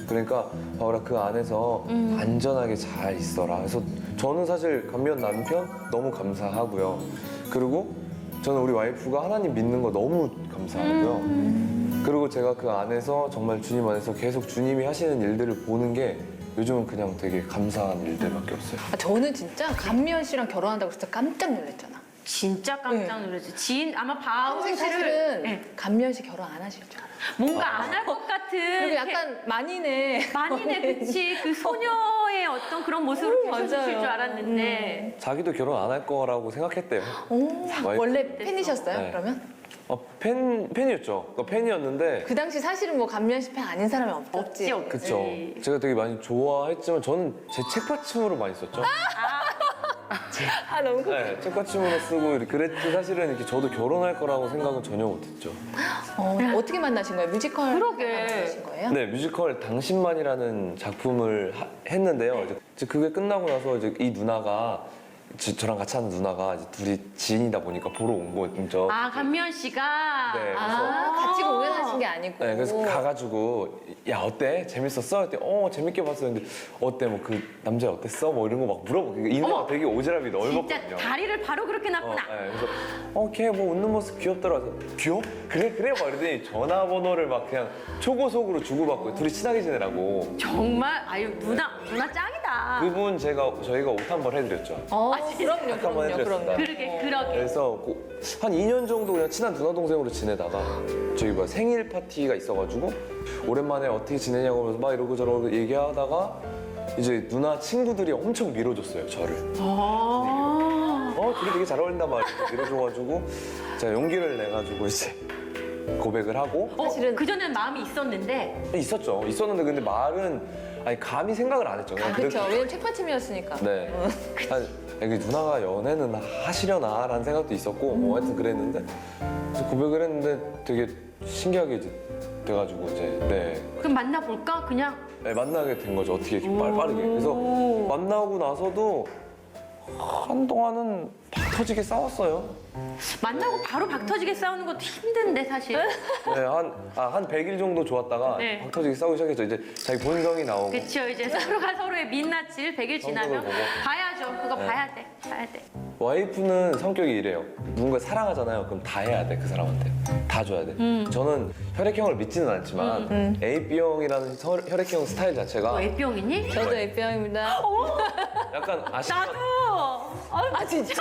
그러니까 바울아, 그 안에서 안전하게 잘 있어라. 그래서 저는 사실 감미연 남편 너무 감사하고요. 그리고 저는 우리 와이프가 하나님 믿는 거 너무 감사하고요. 그리고 제가 그 안에서 정말 주님 안에서 계속 주님이 하시는 일들을 보는 게 요즘은 그냥 되게 감사한 일들밖에 없어요. 저는 진짜 감미연 씨랑 결혼한다고 진짜 깜짝 놀랐잖아. 진짜 깜짝 놀랐지. 지인 아마 바울 평생 씨를 사실은 네, 감미연 씨 결혼 안 하실 줄 알아. 뭔가 안 할 것 같은 그리고 이렇게 약간 만인의 만인의 그치 그 소녀의 어떤 그런 모습을 보여주실 맞아요. 줄 알았는데 자기도 결혼 안 할 거라고 생각했대요. 와이프. 원래 팬이셨어요? 네. 그러면? 팬이었죠. 그러니까 팬이었는데 그 당시 사실은 뭐 감미연 씨 팬 아닌 사람이 없었지. 없지. 그쵸. 제가 되게 많이 좋아했지만 저는 제 책받침으로 많이 썼죠. 아 너무 그. 네, 책받침으로 쓰고 이렇게 그랬지 사실은 이렇게 저도 결혼할 거라고 생각은 전혀 못했죠. 어떻게 만나신 거예요? 뮤지컬 그러게. 만나신 거예요? 네, 뮤지컬 당신만이라는 작품을 했는데요. 이제 그게 끝나고 나서 이제 이 누나가 저랑 같이 하는 누나가 이제 둘이 지인이다 보니까 보러 온 거죠. 아 감미연 씨가 네, 그래서- 아, 같이 공연하신 게 아니고. 네, 그래서 가가지고 야 어때? 재밌었어? 그랬더니 재밌게 봤어. 근데 어때? 뭐 그 남자 어땠어? 뭐 이런 거 막 물어보고 이 누나가 어머. 되게 오지랖이 진짜 넓었거든요. 다리를 바로 그렇게 놨구나. 네, 그래서 걔 뭐 웃는 모습 귀엽더라. 그래서 귀여워? 그래 막 이러더니 전화번호를 막 그냥 초고속으로 주고받고 둘이 친하게 지내라고. 정말 아유 누나 짱이다. 그분 저희가 옷 한 번 해드렸죠. 그럼요, 한번 해드렸습니다. 그럼요. 그러게. 그래서 한 2년 정도 그냥 친한 누나 동생으로 지내다가 저희 뭐 생일 파티가 있어가지고 오랜만에 어떻게 지내냐고 하면서 막 이러고 저러고 얘기하다가 이제 누나 친구들이 엄청 밀어줬어요 저를. 둘이 되게 잘 어울린다 막 이렇게 밀어줘가지고 제가 용기를 내가지고 이제 고백을 하고 사실은 그 전에는 마음이 있었는데 있었는데 근데 말은 감히 생각을 안 했죠. 그냥 그렇죠. 그랬- 왜냐면 책받침이었으니까. 네. 이게 누나가 연애는 하시려나라는 생각도 있었고 뭐 하여튼 그랬는데 그래서 고백을 했는데 되게 신기하게 이제 돼가지고 이제 네. 그럼 만나볼까? 그냥 네, 만나게 된 거죠. 어떻게 이렇게 빠르게. 그래서 만나고 나서도 한동안은 팍 터지게 싸웠어요. 만나고 바로 박 터지게 싸우는 것도 힘든데 사실. 네, 한 100일 정도 좋았다가 네. 팍 터지게 싸우기 시작했죠. 이제 자기 본성이 나오고. 그렇죠. 이제 서로가 서로의 민낯을 100일 지나면 보고. 봐야죠. 그거 네. 봐야 돼. 와이프는 성격이 이래요. 누군가 사랑하잖아요. 그럼 다 해야 돼, 그 사람한테. 다 줘야 돼. 저는 혈액형을 믿지는 않지만 AB형이라는 혈액형 스타일 자체가 너 A병이니? 저도 A병입니다. 약간 나도. 아 진짜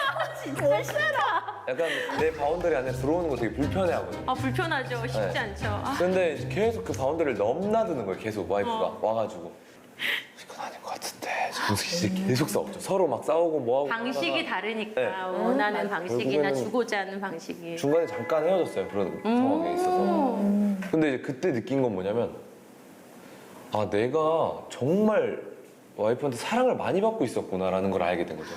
싫다. 약간 내 바운더리 안에 들어오는 거 되게 불편해하거든요. 아 불편하죠. 쉽지 네. 않죠. 아, 근데 계속 그 바운더리를 넘나드는 거예요. 계속 와이프가 와가지고 이건 아닌 것 같은데. 계속 싸웠죠. 서로 막 싸우고 뭐하고 방식이 하다가 다르니까 네. 원하는 방식이나 결국에는 주고자 하는 방식이. 중간에 잠깐 헤어졌어요. 그런 상황에 있어서. 근데 이제 그때 느낀 건 뭐냐면 내가 정말 와이프한테 사랑을 많이 받고 있었구나라는 걸 알게 된 거죠.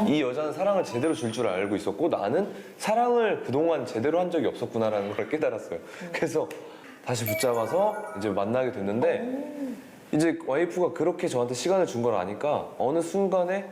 이 여자는 사랑을 제대로 줄 줄 알고 있었고 나는 사랑을 그동안 제대로 한 적이 없었구나라는 걸 깨달았어요. 그래서 다시 붙잡아서 이제 만나게 됐는데 이제 와이프가 그렇게 저한테 시간을 준 걸 아니까 어느 순간에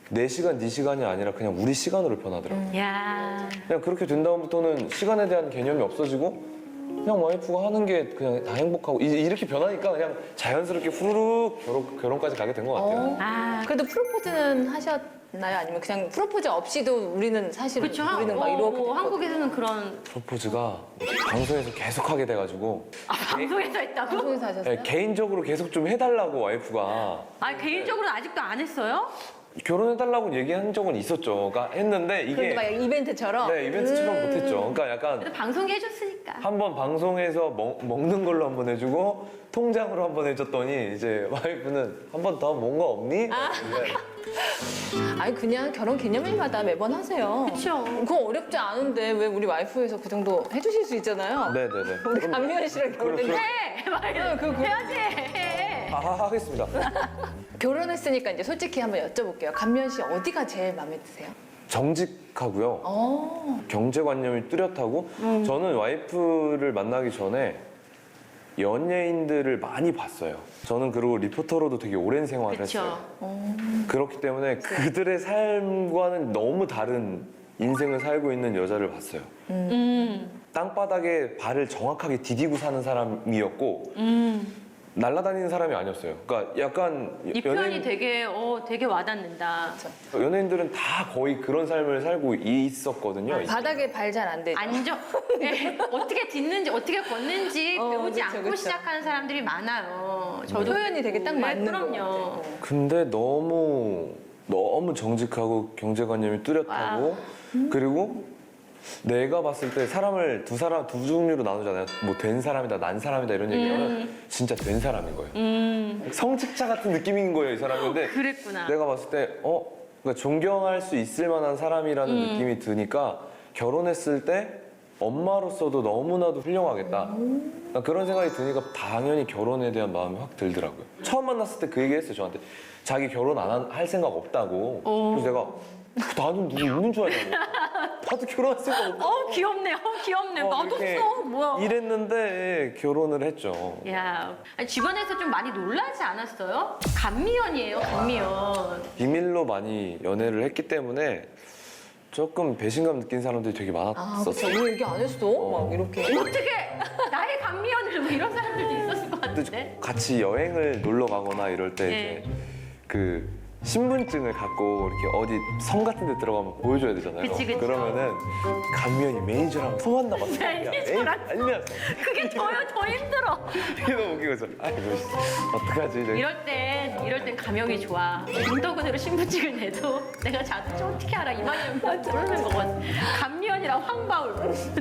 내 시간, 네 시간이 아니라 그냥 우리 시간으로 변하더라고요. 야. 그냥 그렇게 된 다음부터는 시간에 대한 개념이 없어지고 그냥 와이프가 하는 게 그냥 다 행복하고 이제 이렇게 변하니까 그냥 자연스럽게 후루룩 결혼까지 가게 된 것 같아요. 아. 그래도 프로포즈는 하셨나요? 아니면 그냥 프로포즈 없이도 우리는 사실은 그렇죠. 우리는 막 이렇게 한국에서는 그런 프로포즈가 방송에서 계속 하게 돼가지고 방송에서 했다고? 방송에서 하셨어요? 네, 개인적으로 계속 좀 해달라고 와이프가 아 개인적으로는 아직도 안 했어요? 결혼해달라고 얘기한 적은 있었죠. 그러니까 했는데 그런데 막 이게 이벤트처럼 네, 이벤트처럼 못했죠. 그러니까 약간 그래도 방송에 해줬으니까. 한번 방송에서 먹는 걸로 한 번 해주고 통장으로 한 번 해줬더니 이제 와이프는 한 번 더 뭔가 없니? 아니 그냥 결혼 기념일마다 매번 하세요. 그쵸. 그거 어렵지 않은데 왜 우리 와이프에서 그 정도 해주실 수 있잖아요. 네네네. 우리 감미연 씨랑 결혼했는데 해! 막 이러고 해야지! 해! 하겠습니다. 결혼했으니까 이제 솔직히 한번 여쭤볼게요. 감미연 씨 어디가 제일 마음에 드세요? 정직하고요. 경제관념이 뚜렷하고 저는 와이프를 만나기 전에 연예인들을 많이 봤어요. 저는 그리고 리포터로도 되게 오랜 생활을 했어요. 그렇기 때문에 그들의 삶과는 너무 다른 인생을 살고 있는 여자를 봤어요. 땅바닥에 발을 정확하게 디디고 사는 사람이었고 날아다니는 사람이 아니었어요. 그러니까 약간 이 표현이 되게 와닿는다. 연예인들은 다 거의 그런 삶을 살고 있었거든요. 바닥에 발 잘 안 되죠? 안정. 네. 어떻게 딛는지 어떻게 걷는지 배우지 그쵸, 않고 그쵸. 시작하는 사람들이 많아요. 저도 표현이 되게 딱 맞는 것 그럼요. 같아요. 근데 너무 정직하고 경제관념이 뚜렷하고 그리고 내가 봤을 때 사람을 두 종류로 나누잖아요. 뭐 된 사람이다, 난 사람이다 이런 얘기하면 진짜 된 사람인 거예요. 성직자 같은 느낌인 거예요, 이 사람이. 근데 그랬구나. 내가 봤을 때 그러니까 존경할 수 있을 만한 사람이라는 느낌이 드니까 결혼했을 때 엄마로서도 너무나도 훌륭하겠다. 그러니까 그런 생각이 드니까 당연히 결혼에 대한 마음이 확 들더라고요. 처음 만났을 때 그 얘기 했어요, 저한테. 자기 결혼 안 할 생각 없다고. 그래서 내가 나는 누구 있는 줄 아냐고. 나도 결혼할 생각 없다고. 귀엽네. 귀엽네. 나도 이렇게 없어. 뭐야. 이랬는데 결혼을 했죠. 야, 아니, 주변에서 좀 많이 놀라지 않았어요? 감미연이에요, 감미연. 비밀로 많이 연애를 했기 때문에 조금 배신감 느낀 사람들이 되게 아, 그쵸. 많았었어요. 왜 얘기 안 했어? 막 이렇게. 어떻게 나의 감미연을 뭐 이런 사람들도 있었을 것 근데 같은데? 같이 여행을 놀러 가거나 이럴 때 네. 이제 그 신분증을 갖고 이렇게 어디 섬 같은 데 들어가면 보여줘야 되잖아요. 그치, 그치. 그러면은 감미연이 매니저랑 통한다 막 매니저랑? 알면 그게 더 힘들어. 되게 너무 웃기고 아이고 어떡하지 이제. 이럴 땐 감명이 좋아. 인터그대로 신분증을 내도 내가 자주 어떻게 알아 이만희는 모르는 거거든. 감미연이랑 황바울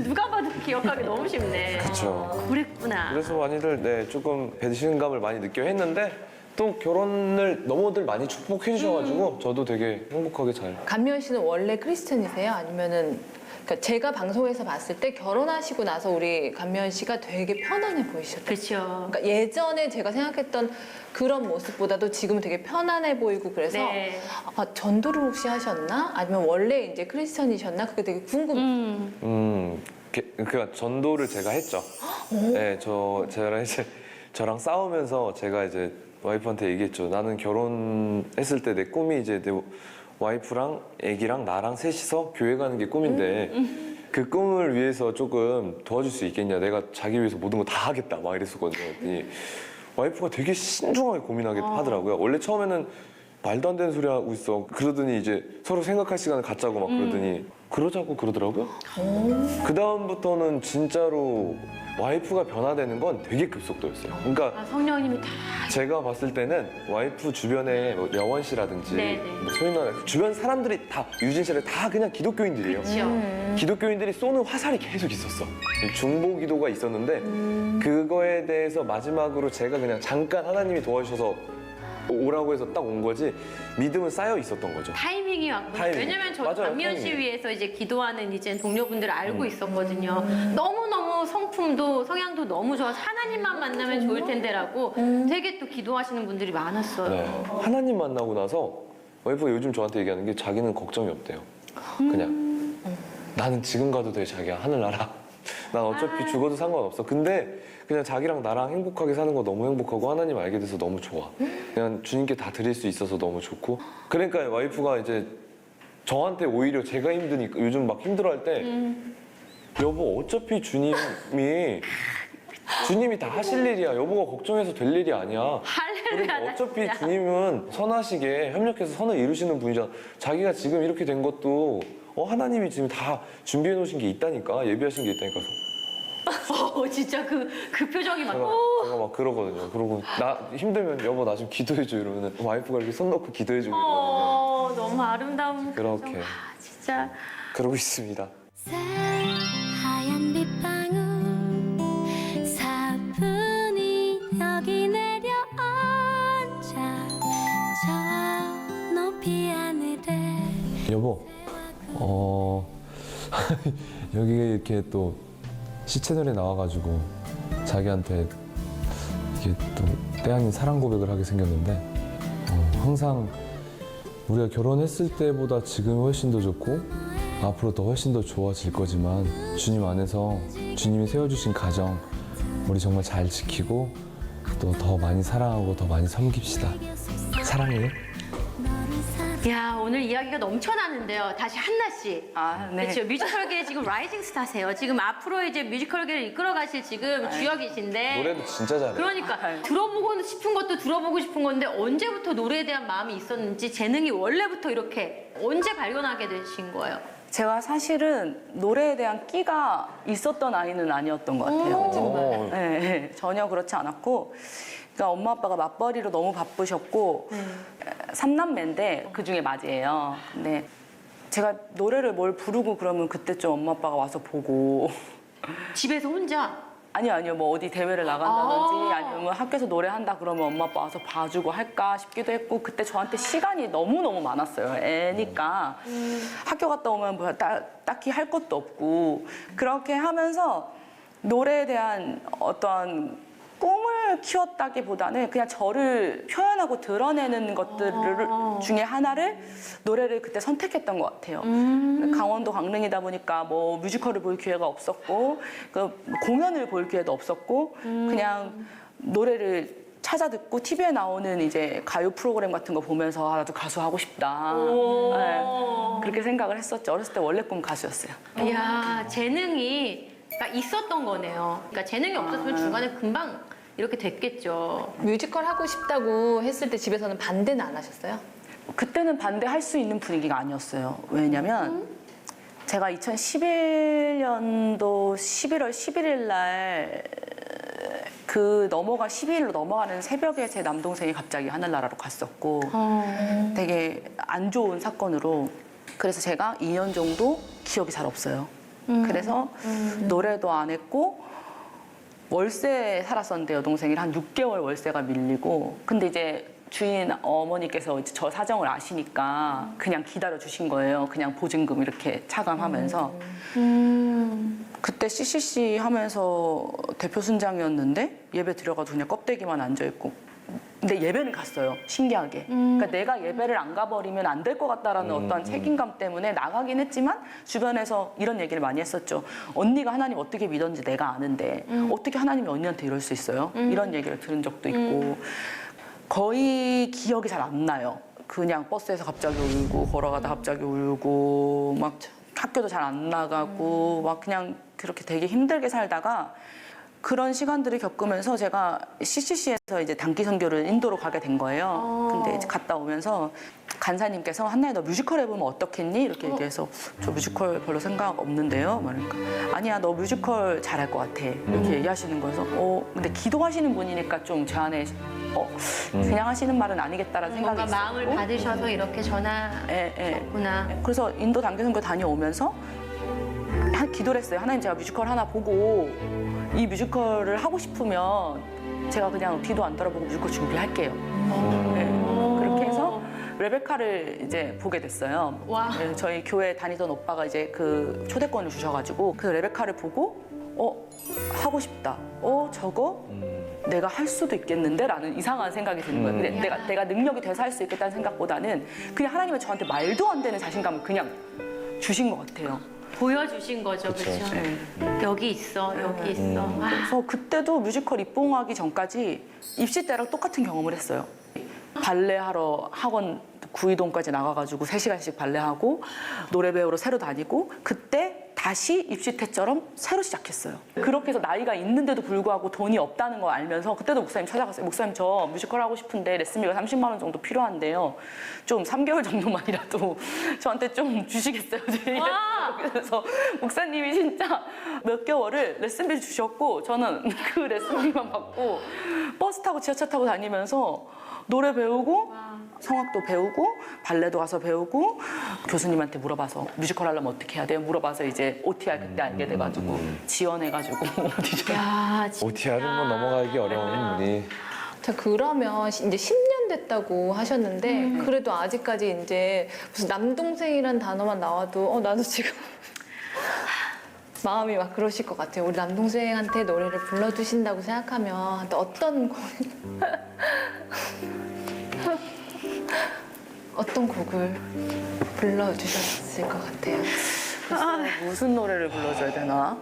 누가 봐도 기억하기 너무 쉽네. 그쵸. 그랬구나. 그래서 많이들 조금 배신감을 많이 느껴 했는데 또 결혼을 너무들 많이 축복해 주셔가지고 저도 되게 행복하게 잘. 감미연 씨는 원래 크리스천이세요? 아니면은 그러니까 제가 방송에서 봤을 때 결혼하시고 나서 우리 감미연 씨가 되게 편안해 보이셨어요. 그렇죠. 그러니까 예전에 제가 생각했던 그런 모습보다도 지금 되게 편안해 보이고 그래서 네. 전도를 혹시 하셨나? 아니면 원래 이제 크리스천이셨나? 그게 되게 궁금해요. 그러니까 전도를 제가 했죠. 네, 제가 이제 저랑 싸우면서 제가 이제 와이프한테 얘기했죠. 나는 결혼했을 때 내 꿈이 이제 내 와이프랑 애기랑 나랑 셋이서 교회 가는 게 꿈인데 그 꿈을 위해서 조금 도와줄 수 있겠냐. 내가 자기 위해서 모든 거 다 하겠다. 막 이랬었거든요. 그랬더니 와이프가 되게 신중하게 고민하게 하더라고요. 원래 처음에는 말도 안 되는 소리 하고 있어. 그러더니 이제 서로 생각할 시간을 갖자고 막 그러더니 그러자고 그러더라고요. 그 다음부터는 진짜로 와이프가 변화되는 건 되게 급속도였어요. 그러니까 성령님이 다 제가 봤을 때는 와이프 주변에 뭐 여원 씨라든지 네네. 뭐 소희 누나 주변 사람들이 다 유진 씨를 다 그냥 기독교인들이에요. 그렇죠. 기독교인들이 쏘는 화살이 계속 있었어. 중보 기도가 있었는데 그거에 대해서 마지막으로 제가 그냥 잠깐 하나님이 도와주셔서 오라고 해서 딱 온 거지 믿음은 쌓여 있었던 거죠. 타이밍이 왔고 타이밍. 왜냐면 저 맞아요, 감미연 씨 타이밍. 위해서 이제 기도하는 이제 동료분들을 알고 있었거든요. 너무너무 성품도 성향도 너무 좋아서 하나님만 만나면 좋을 텐데라고 되게 또 기도하시는 분들이 많았어요. 네. 하나님 만나고 나서 와이프가 요즘 저한테 얘기하는 게 자기는 걱정이 없대요. 그냥 나는 지금 가도 돼 자기야 하늘나라. 난 어차피 죽어도 상관없어. 근데 그냥 자기랑 나랑 행복하게 사는 거 너무 행복하고 하나님 알게 돼서 너무 좋아. 그냥 주님께 다 드릴 수 있어서 너무 좋고. 그러니까 와이프가 이제 저한테 오히려 제가 힘드니까 요즘 막 힘들어할 때 여보 어차피 주님이 다 하실 일이야. 여보가 걱정해서 될 일이 아니야. 그리고 어차피 주님은 선하시게 협력해서 선을 이루시는 분이잖아. 자기가 지금 이렇게 된 것도 하나님이 지금 다 준비해 놓으신 게 있다니까. 예비하신 게 있다니까. 진짜 그 표정이 막. 제가 막 그러거든요. 그러고 나 힘들면 여보 나 좀 기도해줘 이러면 와이프가 이렇게 손 놓고 기도해주고 있거든요. 너무 아름다운 그렇게. 표정. 진짜. 그러고 있습니다. 하얀 빗방울 사뿐히 여기 내려앉아 저 높이 하늘에 여보, 여기 이렇게 또 시채널에 나와가지고 자기한테 이게 또 때 아닌 사랑 고백을 하게 생겼는데 항상 우리가 결혼했을 때보다 지금 훨씬 더 좋고 앞으로 더 훨씬 더 좋아질 거지만 주님 안에서 주님이 세워주신 가정 우리 정말 잘 지키고 또 더 많이 사랑하고 더 많이 섬깁시다. 사랑해요. 야, 오늘 이야기가 넘쳐나는데요. 다시 한나 씨. 네. 그렇죠. 뮤지컬계의 지금 라이징 스타세요. 지금 앞으로 이제 뮤지컬계를 이끌어가실 지금 주역이신데. 노래도 진짜 잘해. 그러니까 들어보고 싶은 것도 들어보고 싶은 건데 언제부터 노래에 대한 마음이 있었는지 재능이 원래부터 이렇게 언제 발견하게 되신 거예요? 제가 사실은 노래에 대한 끼가 있었던 아이는 아니었던 것 같아요. 네, 전혀 그렇지 않았고, 그러니까 엄마 아빠가 맞벌이로 너무 바쁘셨고, 3남매인데 그 중에 맞이에요. 근데 제가 노래를 뭘 부르고 그러면 그때 좀 엄마 아빠가 와서 보고. 집에서 혼자? 아니요. 뭐 어디 대회를 나간다든지 아니면 학교에서 노래한다 그러면 엄마 아빠 와서 봐주고 할까 싶기도 했고, 그때 저한테 시간이 너무너무 많았어요. 애니까. 학교 갔다 오면 뭐 딱히 할 것도 없고, 그렇게 하면서 노래에 대한 어떤 꿈을 키웠다기보다는 그냥 저를 표현하고 드러내는 것들 중에 하나를 노래를 그때 선택했던 것 같아요. 강원도 강릉이다 보니까 뭐 뮤지컬을 볼 기회가 없었고, 그 공연을 볼 기회도 없었고, 그냥 노래를 찾아 듣고 TV에 나오는 이제 가요 프로그램 같은 거 보면서 나도 가수 하고 싶다. 네, 그렇게 생각을 했었죠. 어렸을 때 원래 꿈 가수였어요. 이야, 재능이 있었던 거네요. 그러니까 재능이 없었으면 중간에 금방 이렇게 됐겠죠. 뮤지컬 하고 싶다고 했을 때 집에서는 반대는 안 하셨어요? 그때는 반대할 수 있는 분위기가 아니었어요. 왜냐면 제가 2011년도 11월 11일 날 그 12일로 넘어가는 새벽에 제 남동생이 갑자기 하늘나라로 갔었고 되게 안 좋은 사건으로, 그래서 제가 2년 정도 기억이 잘 없어요. 그래서 노래도 안 했고 월세 살았었는데 여동생이랑 한 6개월 월세가 밀리고, 근데 이제 주인 어머니께서 이제 저 사정을 아시니까 그냥 기다려 주신 거예요. 그냥 보증금 이렇게 차감하면서. 그때 CCC 하면서 대표 순장이었는데 예배 들어가도 그냥 껍데기만 앉아있고, 근데 예배는 갔어요. 신기하게. 그러니까 내가 예배를 안 가버리면 안 될 것 같다라는 어떤 책임감 때문에 나가긴 했지만 주변에서 이런 얘기를 많이 했었죠. 언니가 하나님 어떻게 믿었는지 내가 아는데 어떻게 하나님이 언니한테 이럴 수 있어요? 이런 얘기를 들은 적도 있고. 거의 기억이 잘 안 나요. 그냥 버스에서 갑자기 울고 걸어가다 갑자기 울고 막 학교도 잘 안 나가고 막 그냥 그렇게 되게 힘들게 살다가 그런 시간들을 겪으면서 제가 CCC에서 이제 단기 선교를 인도로 가게 된 거예요. 근데 이제 갔다 오면서 간사님께서 한나야 너 뮤지컬 해보면 어떻겠니? 이렇게 얘기해서 저 뮤지컬 별로 생각 없는데요. 그러니까 아니야 너 뮤지컬 잘할 것 같아. 이렇게 얘기하시는 거여서 근데 기도하시는 분이니까 좀 제 안에 그냥 하시는 말은 아니겠다라는 생각이 뭔가 있었고. 마음을 받으셔서 이렇게 전화했구나. 그래서 인도 단기 선교 다녀오면서 기도를 했어요. 하나님 제가 뮤지컬 하나 보고 이 뮤지컬을 하고 싶으면 제가 그냥 뒤도 안 돌아보고 뮤지컬 준비할게요. 그렇게 해서 레베카를 이제 보게 됐어요. 와. 네, 저희 교회 다니던 오빠가 이제 그 초대권을 주셔가지고 그 레베카를 보고 하고 싶다. 저거 내가 할 수도 있겠는데? 라는 이상한 생각이 드는 거예요. 근데 내가 능력이 돼서 할 수 있겠다는 생각보다는 그냥 하나님은 저한테 말도 안 되는 자신감을 그냥 주신 것 같아요. 보여주신 거죠, 그쵸. 그렇죠? 네. 여기 있어, 여기 있어. 아, 그래서 그때도 뮤지컬 입봉하기 전까지 입시 때랑 똑같은 경험을 했어요. 발레 하러 학원 구이동까지 나가가지고 3시간씩 발레하고 노래 배우러 새로 다니고 그때 다시 입시 때처럼 새로 시작했어요. 그렇게 해서 나이가 있는데도 불구하고 돈이 없다는 거 알면서 그때도 목사님 찾아갔어요. 목사님 저 뮤지컬 하고 싶은데 레슨비가 30만 원 정도 필요한데요. 좀 3개월 정도만이라도 저한테 좀 주시겠어요? 그래서 목사님이 진짜 몇 개월을 레슨비 주셨고 저는 그 레슨비만 받고 버스 타고 지하철 타고 다니면서 노래 배우고 성악도 배우고 발레도 가서 배우고 교수님한테 물어봐서 뮤지컬 하려면 어떻게 해야 돼요? 물어봐서 이제 OTR 그때 알게 돼가지고 지원해가지고 오디션. 야, 진짜. OTR은 뭐 넘어가기 어려운 인물이. 자, 그러면 이제 10년 됐다고 하셨는데 그래도 아직까지 이제 무슨 남동생이란 단어만 나와도 나도 지금 마음이 막 그러실 것 같아요. 우리 남동생한테 노래를 불러주신다고 생각하면 또 어떤 어떤 곡을 불러주셨을 것 같아요? 무슨 노래를 불러줘야 되나?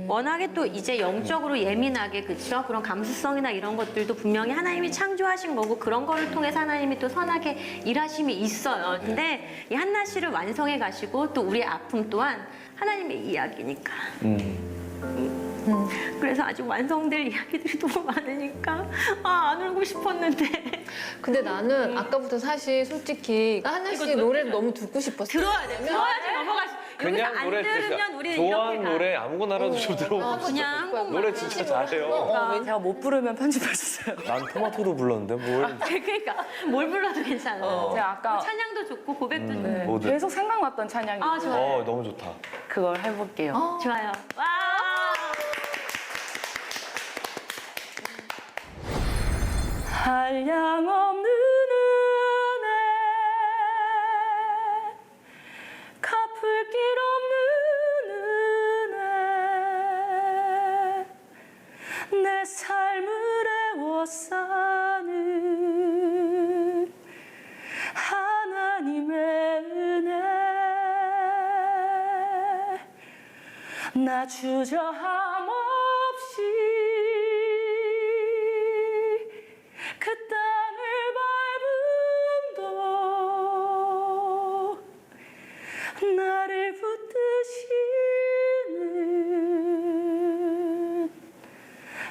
워낙에 또 이제 영적으로 예민하게 그쵸? 그런 감수성이나 이런 것들도 분명히 하나님이 창조하신 거고 그런 거를 통해서 하나님이 또 선하게 일하심이 있어요. 근데 이 한나 씨를 완성해 가시고 또 우리의 아픔 또한 하나님의 이야기니까. 그래서 아직 완성될 이야기들이 너무 많으니까 안 울고 싶었는데 근데 나는 아까부터 사실 솔직히 하나 씨 노래를 너무 듣고 싶었어. 들어야지 넘어가시. 여기서 안 들으면 우리는 좋아하는 이렇게 가. 노래 아무거나라도 좀 들어보고 그냥 한 곡만. 노래 진짜 잘해요. 제가 못 부르면 편집해주세요. 난 토마토도 불렀는데 뭘. 그러니까 뭘 불러도 괜찮아. 제가 아까 찬양도 좋고 고백도 좋고. 뭐든. 계속 생각났던 찬양이 아 좋아요. 너무 좋다. 그걸 해볼게요. 좋아요. 와. 한량없는 은혜 갚을 길 없는 은혜 내 삶을 애워싸는 하나님의 은혜 나 주저함 없이 그 땅을 밟음도 나를 붙드시는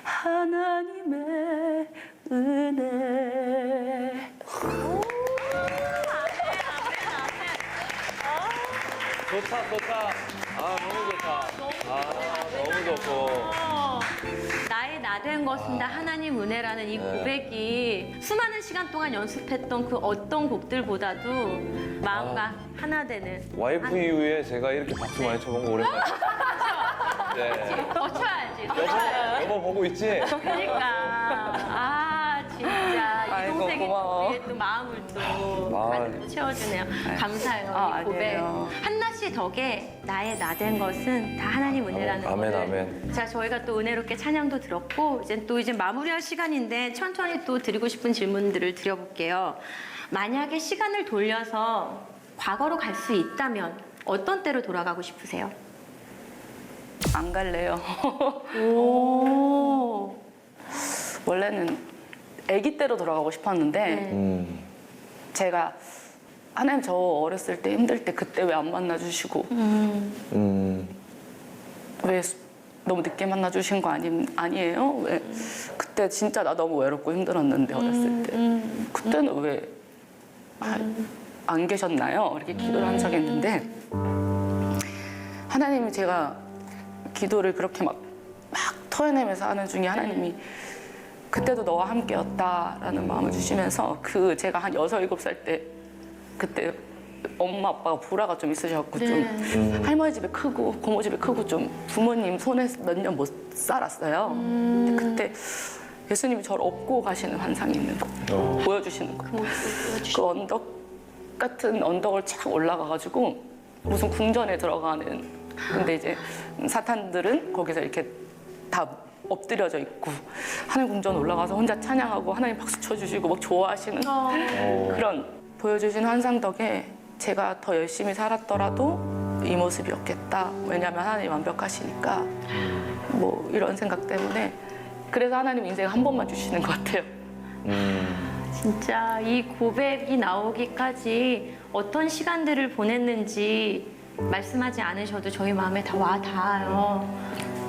하나님의 은혜. 좋다. 너무 좋다. 너무 좋고. 나의 나 된 것은 다 하나님 은혜라는 이 고백이 수많은 시간 동안 연습했던 그 어떤 곡들보다도 마음과 하나 되는 와이프 이후에 제가 이렇게 박수 많이 쳐본 거 오랜만이에요. 네. 쳐야지. 여보 보고 있지? 그러니까 진짜 이 아이고, 동생이 고마워. 우리의 또 마음을 또 아. 가득 채워주네요. 감사해요. 이 고백. 아니에요. 한나 씨 덕에 나의 나 된 것은 다 하나님 은혜라는 아멘, 거를 아멘. 자 저희가 또 은혜롭게 찬양도 들었고 이제 마무리할 시간인데 천천히 또 드리고 싶은 질문들을 드려볼게요. 만약에 시간을 돌려서 과거로 갈 수 있다면 어떤 때로 돌아가고 싶으세요? 안 갈래요. 오. 원래는 아기 때로 돌아가고 싶었는데 제가 하나님 저 어렸을 때 힘들 때 그때 왜 안 만나주시고 왜 너무 늦게 만나주신 거 아니에요? 왜 그때 진짜 나 너무 외롭고 힘들었는데 어렸을 때 그때는 왜 안 계셨나요? 이렇게 기도를 한 적이 있는데 하나님이 제가 기도를 그렇게 막 토해내면서 하는 중에 하나님이 그때도 너와 함께였다라는 마음을 주시면서 제가 한 6, 7살 때 그때 엄마 아빠가 불화가 좀 있으셔갖고 좀 할머니 집에 크고 고모 집에 크고 좀 부모님 손에 몇 년 못 살았어요. 근데 그때 예수님이 저를 업고 가시는 환상이 있는 거 보여주시는 거. 그 언덕 같은 언덕을 착 올라가가지고 무슨 궁전에 들어가는 근데 이제 사탄들은 거기서 이렇게 다 엎드려져 있고 하나님 궁전 올라가서 혼자 찬양하고 하나님 박수 쳐주시고 막 좋아하시는 그런 보여주신 환상 덕에 제가 더 열심히 살았더라도 이 모습이었겠다. 왜냐하면 하나님이 완벽하시니까 뭐 이런 생각 때문에 그래서 하나님 인생 한 번만 주시는 것 같아요. 진짜 이 고백이 나오기까지 어떤 시간들을 보냈는지 말씀하지 않으셔도 저희 마음에 다 와 닿아요.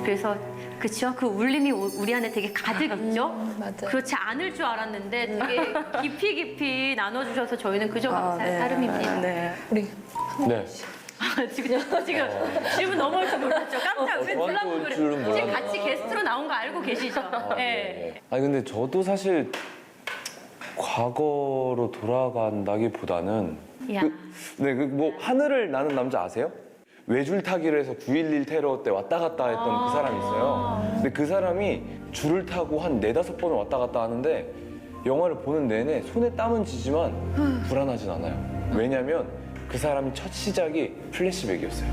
그래서 그쵸? 그 울림이 우리 안에 되게 가득 있죠? 맞아요. 그렇지 않을 줄 알았는데 되게 깊이 나눠주셔서 저희는 그저 감사할 네. 따름입니다. 네. 우리 네. 지금 질문 넘어올 줄 몰랐죠? 깜짝 왜 저한테 놀라고 올 그래? 줄은 지금 몰랐네. 같이 게스트로 나온 거 알고 계시죠? 네. 아니 근데 저도 사실 과거로 돌아간다기보다는 야. 뭐 하늘을 나는 남자 아세요? 외줄타기를 해서 9.11 테러 때 왔다 갔다 했던 그 사람이 있어요. 근데 그 사람이 줄을 타고 한 4-5번을 왔다 갔다 하는데 영화를 보는 내내 손에 땀은 지지만 불안하진 않아요. 왜냐면 그 사람이 첫 시작이 플래시백이었어요.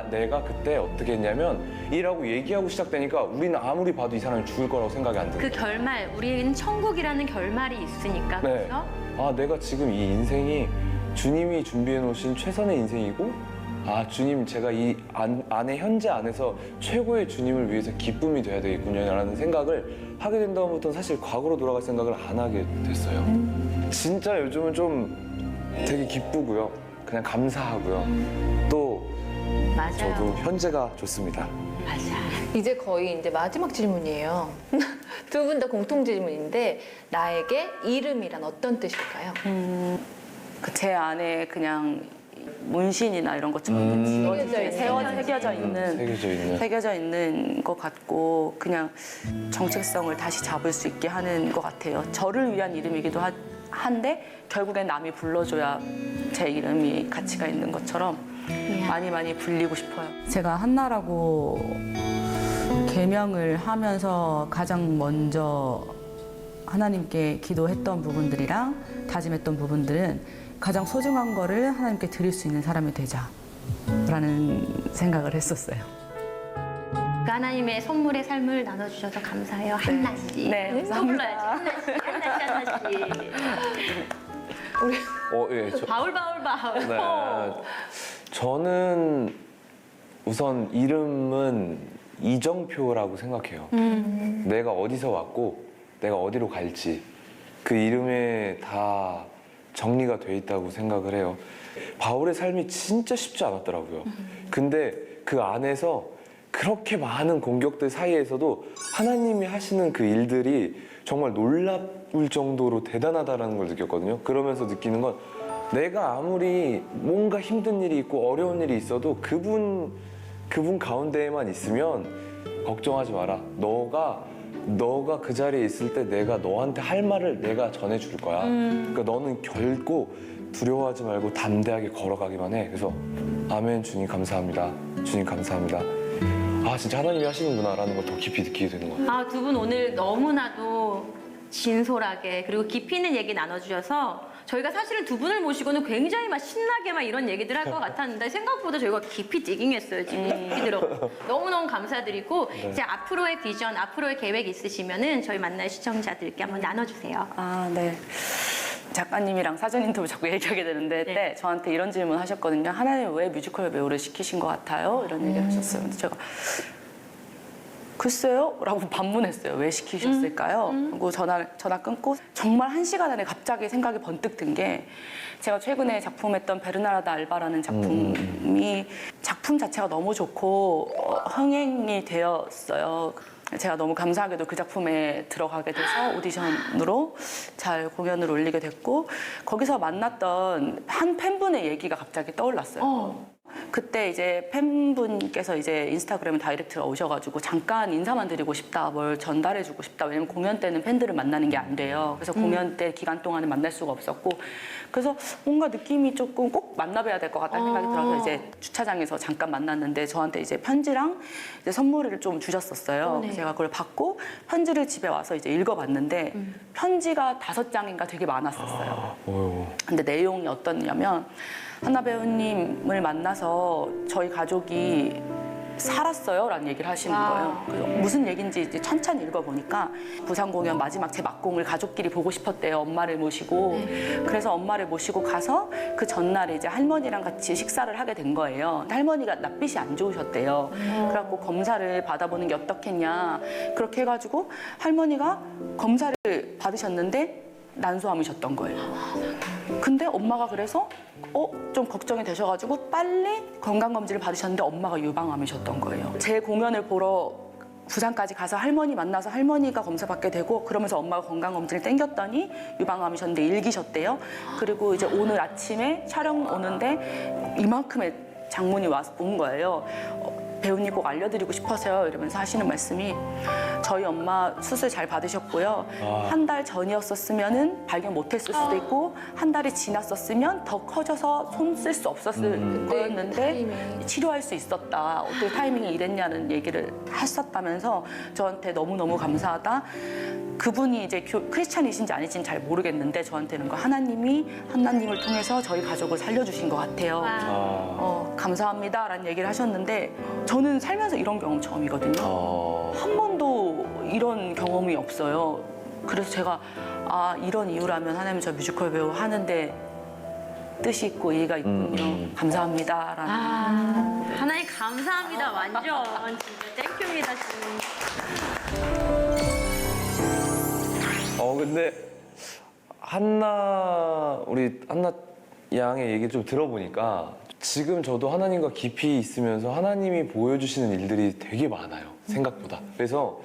내가 그때 어떻게 했냐면 이라고 얘기하고 시작되니까 우리는 아무리 봐도 이 사람이 죽을 거라고 생각이 안 그 들어요. 결말, 우리는 천국이라는 결말이 있으니까 네. 그렇죠? 아, 내가 지금 이 인생이 주님이 준비해 놓으신 최선의 인생이고, 아, 주님, 제가 이 안에 현재 안에서 최고의 주님을 위해서 기쁨이 돼야 되겠군요라는 생각을 하게 된 다음부터는 사실 과거로 돌아갈 생각을 안 하게 됐어요. 진짜 요즘은 좀 되게 기쁘고요. 그냥 감사하고요. 또 맞아요. 저도 현재가 좋습니다. 맞아요. 이제 거의 이제 마지막 질문이에요. 두 분 다 공통 질문인데 나에게 이름이란 어떤 뜻일까요? 제 안에 그냥 문신이나 이런 것처럼 새겨져 있는 새겨져 있는 것 같고 그냥 정체성을 다시 잡을 수 있게 하는 것 같아요. 저를 위한 이름이기도 한데 결국엔 남이 불러줘야 제 이름이 가치가 있는 것처럼 많이 불리고 싶어요. 제가 한나라고 계명을 하면서 가장 먼저 하나님께 기도했던 부분들이랑 다짐했던 부분들은 가장 소중한 거를 하나님께 드릴 수 있는 사람이 되자라는 생각을 했었어요. 그 하나님의 선물의 삶을 나눠주셔서 감사해요. 한나 씨. 네, 또 감사합니다. 불러야지. 한나 씨. 예, 바울. 네. 저는 우선 이름은 이정표라고 생각해요. 내가 어디서 왔고 내가 어디로 갈지 그 이름에 다 정리가 돼 있다고 생각을 해요. 바울의 삶이 진짜 쉽지 않았더라고요. 근데 그 안에서 그렇게 많은 공격들 사이에서도 하나님이 하시는 그 일들이 정말 놀라울 정도로 대단하다는 걸 느꼈거든요. 그러면서 느끼는 건 내가 아무리 뭔가 힘든 일이 있고 어려운 일이 있어도 그분 가운데에만 있으면 걱정하지 마라. 너가 그 자리에 있을 때 내가 너한테 할 말을 내가 전해줄 거야. 그러니까 너는 결코 두려워하지 말고 담대하게 걸어가기만 해. 그래서 아멘, 주님 감사합니다. 주님 감사합니다. 아, 진짜 하나님이 하시는구나라는 걸 더 깊이 느끼게 되는 것 같아요. 두 분 오늘 너무나도 진솔하게 그리고 깊이 있는 얘기 나눠주셔서 저희가 사실은 두 분을 모시고는 굉장히 막 신나게 막 이런 얘기들 할 것 같았는데 생각보다 저희가 깊이 디깅했어요. 지금 깊이 들어. 너무너무 감사드리고 이제 앞으로의 비전, 앞으로의 계획 있으시면은 저희 만날 시청자들께 한번 나눠주세요. 아, 네. 작가님이랑 사전 인터뷰 자꾸 얘기하게 되는데 네. 때 저한테 이런 질문 하셨거든요. 하나님 왜 뮤지컬 배우를 시키신 것 같아요? 이런 얘기 하셨어요. 근데 제가 글쎄요? 라고 반문했어요. 왜 시키셨을까요? 그리고 전화 끊고 정말 1시간 안에 갑자기 생각이 번뜩 든 게 제가 최근에 작품했던 베르나르다 알바라는 작품이 작품 자체가 너무 좋고 흥행이 되었어요. 제가 너무 감사하게도 그 작품에 들어가게 돼서 오디션으로 잘 공연을 올리게 됐고 거기서 만났던 한 팬분의 얘기가 갑자기 떠올랐어요. 그때 이제 팬분께서 이제 인스타그램에 다이렉트가 오셔가지고 잠깐 인사만 드리고 싶다, 뭘 전달해주고 싶다. 왜냐면 공연 때는 팬들을 만나는 게 안 돼요. 그래서 공연 때 기간 동안에 만날 수가 없었고, 그래서 뭔가 느낌이 조금 꼭 만나봐야 될 것 같다는 생각이 들어서 이제 주차장에서 잠깐 만났는데 저한테 이제 편지랑 이제 선물을 좀 주셨었어요. 네. 제가 그걸 받고 편지를 집에 와서 이제 읽어봤는데 편지가 5장인가 되게 많았었어요. 근데 내용이 어떠냐면 한나 배우님을 만나서 저희 가족이 살았어요? 라는 얘기를 하시는 거예요. 그래서 무슨 얘기인지 이제 천천히 읽어보니까 부산 공연 마지막 제 막공을 가족끼리 보고 싶었대요. 엄마를 모시고. 그래서 엄마를 모시고 가서 그 전날에 이제 할머니랑 같이 식사를 하게 된 거예요. 할머니가 낯빛이 안 좋으셨대요. 그래갖고 검사를 받아보는 게 어떻겠냐. 그렇게 해가지고 할머니가 검사를 받으셨는데 난소암이셨던 거예요. 근데 엄마가 그래서 좀 걱정이 되셔가지고 빨리 건강검진을 받으셨는데 엄마가 유방암이셨던 거예요. 제 공연을 보러 부산까지 가서 할머니 만나서 할머니가 검사받게 되고 그러면서 엄마가 건강검진을 땡겼더니 유방암이셨는데 일기셨대요. 그리고 이제 오늘 아침에 촬영 오는데 이만큼의 장문이 와서 온 거예요. 배우님 꼭 알려드리고 싶어서요. 이러면서 하시는 말씀이 저희 엄마 수술 잘 받으셨고요. 한 달 전이었었으면은 발견 못했을 수도 있고 한 달이 지났었으면 더 커져서 손 쓸 수 없었을 거였는데 치료할 수 있었다. 어떻게 타이밍이 이랬냐는 얘기를 했었다면서 저한테 너무너무 감사하다. 그분이 이제 크리스찬이신지 아니신지 잘 모르겠는데 저한테는 하나님을 통해서 저희 가족을 살려주신 것 같아요. 감사합니다라는 얘기를 하셨는데 저는 살면서 이런 경험 처음이거든요. 한 번도 이런 경험이 없어요. 그래서 제가 이런 이유라면 하나님 저 뮤지컬 배우 하는데 뜻이 있고 이해가 있군요. 감사합니다라는. 하나님 감사합니다. 완전 진짜 땡큐입니다. 근데 우리 한나 양의 얘기 좀 들어보니까 지금 저도 하나님과 깊이 있으면서 하나님이 보여주시는 일들이 되게 많아요. 생각보다. 그래서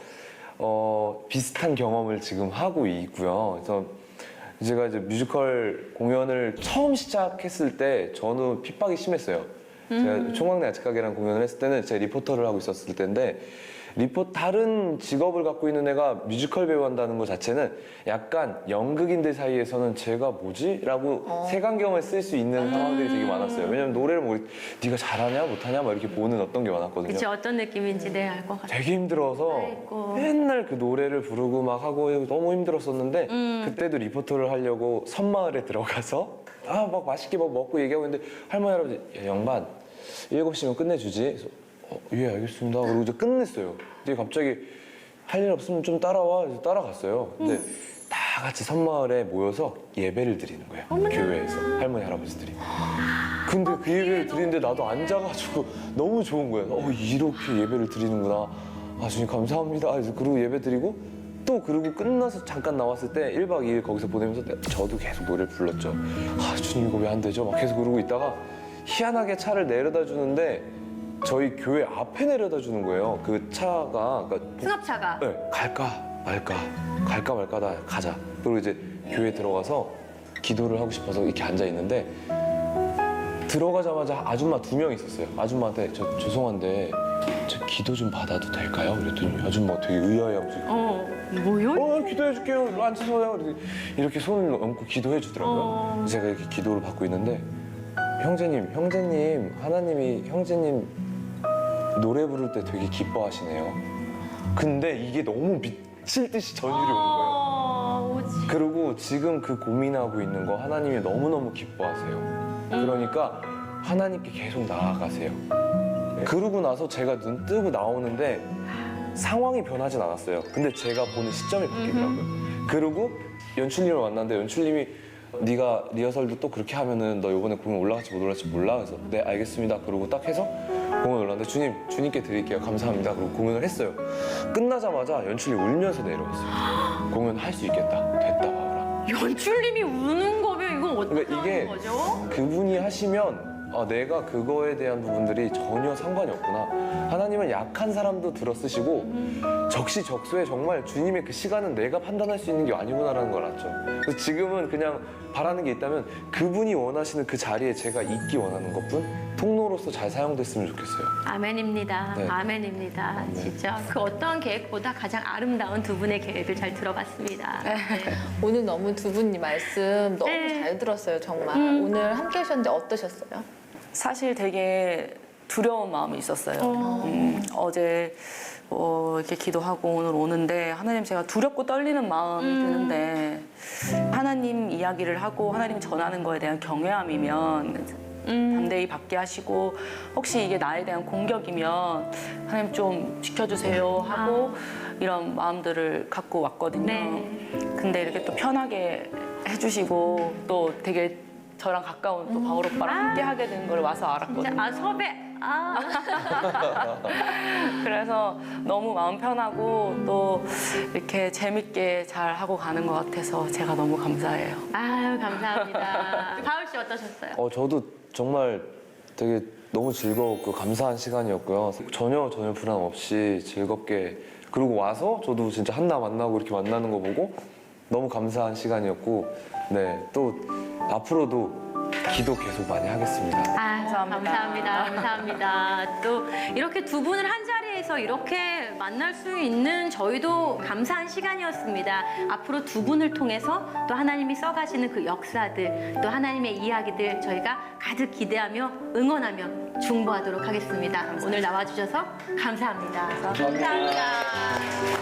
비슷한 경험을 지금 하고 있고요. 그래서 제가 이제 뮤지컬 공연을 처음 시작했을 때 저는 핍박이 심했어요. 제가 총각내 아치가게라는 공연을 했을 때는 제가 리포터를 하고 있었을 때인데 다른 직업을 갖고 있는 애가 뮤지컬 배우 한다는 것 자체는 약간 연극인들 사이에서는 제가 뭐지? 라고 색안경을 쓸 수 있는 상황들이 되게 많았어요. 왜냐면 노래를 네가 잘하냐 못하냐 막 이렇게 보는 어떤 게 많았거든요. 그치, 어떤 느낌인지 알 것 같아요. 되게 힘들어서 아이고. 맨날 그 노래를 부르고 막 하고 너무 힘들었었는데 그때도 리포터를 하려고 섬마을에 들어가서 막 맛있게 먹고 얘기하고 있는데 할머니 할아버지 야, 양반 7시면 끝내주지. 그래서 예 알겠습니다. 그리고 이제 끝냈어요. 근데 갑자기 할 일 없으면 좀 따라와. 그래서 따라갔어요. 근데 다 같이 섬마을에 모여서 예배를 드리는 거예요. 교회에서 할머니 할아버지들이. 근데 그 예배를 드리는데 나도 앉아가지고 너무 좋은 거예요. 이렇게 예배를 드리는구나. 주님 감사합니다. 그래서 그리고 예배 드리고 또 그리고 끝나서 잠깐 나왔을 때 1박 2일 거기서 보내면서 저도 계속 노래를 불렀죠. 주님 이거 왜 안 되죠? 막 계속 그러고 있다가 희한하게 차를 내려다 주는데 저희 교회 앞에 내려다 주는 거예요. 그 차가 그러니까 승합차가. 네, 갈까 말까 나 가자. 그리고 이제 교회 들어가서 기도를 하고 싶어서 이렇게 앉아 있는데 들어가자마자 아줌마 2명 있었어요. 아줌마한테 저 죄송한데 저 기도 좀 받아도 될까요? 그랬더니 아줌마가 되게 의아해하면서 뭐요? 기도해 줄게요. 일로 앉으세요. 이렇게 손을 얹고 기도해 주더라고요. 제가 이렇게 기도를 받고 있는데 형제님 하나님이 형제님 노래 부를 때 되게 기뻐하시네요. 근데 이게 너무 미칠 듯이 전율이 오는 거예요. 그리고 지금 그 고민하고 있는 거 하나님이 너무너무 기뻐하세요. 그러니까 하나님께 계속 나아가세요. 그러고 나서 제가 눈 뜨고 나오는데 상황이 변하진 않았어요. 근데 제가 보는 시점이 바뀌더라고요. 그리고 연출님을 만났는데 연출님이 네가 리허설도 또 그렇게 하면은 너 이번에 공연 올라갈지 못 올라갈지 몰라. 그래서 네 알겠습니다. 그러고 딱 해서 공연 올라왔는데 주님께 드릴게요. 감사합니다. 그리고 공연을 했어요. 끝나자마자 연출이 울면서 내려왔어요. 공연 할 수 있겠다. 됐다 바울아. 연출님이 우는 거면 이건 어떻게 그러니까 이게 하는 거죠? 그분이 하시면 내가 그거에 대한 부분들이 전혀 상관이 없구나. 하나님은 약한 사람도 들어 쓰시고 적시적소에 정말 주님의 그 시간은 내가 판단할 수 있는 게 아니구나라는 걸 알았죠. 그래서 지금은 그냥 바라는 게 있다면 그분이 원하시는 그 자리에 제가 있기 원하는 것뿐 통로로서 잘 사용됐으면 좋겠어요. 아멘입니다. 네. 아멘입니다. 진짜 그 어떤 계획보다 가장 아름다운 두 분의 계획을 잘 들어봤습니다. 네. 오늘 너무 두 분이 말씀 너무 네. 잘 들었어요, 정말. 오늘 함께 하셨는데 어떠셨어요? 사실 되게 두려운 마음이 있었어요. 어제 이렇게 기도하고 오늘 오는데 하나님 제가 두렵고 떨리는 마음이 드는데 하나님 이야기를 하고 하나님 전하는 거에 대한 경외함이면 담대히 받게 하시고 혹시 이게 나에 대한 공격이면 하나님 좀 지켜주세요 하고 이런 마음들을 갖고 왔거든요. 네. 근데 이렇게 또 편하게 해주시고 또 되게 저랑 가까운 또 바울 오빠랑 함께 하게 된 걸 와서 알았거든요. 진짜 섭외. 그래서 너무 마음 편하고 또 이렇게 재밌게 잘 하고 가는 것 같아서 제가 너무 감사해요. 아유, 감사합니다. 바울 씨 어떠셨어요? 저도 정말 되게 너무 즐거웠고 감사한 시간이었고요. 전혀 불안 없이 즐겁게 그리고 와서 저도 진짜 한나 만나고 이렇게 만나는 거 보고 너무 감사한 시간이었고 네, 또 앞으로도 기도 계속 많이 하겠습니다. 감사합니다. 또 이렇게 두 분을 한 자리에서 이렇게 만날 수 있는 저희도 감사한 시간이었습니다. 앞으로 두 분을 통해서 또 하나님이 써가시는 그 역사들, 또 하나님의 이야기들 저희가 가득 기대하며 응원하며 중보하도록 하겠습니다. 오늘 나와주셔서 감사합니다. 감사합니다.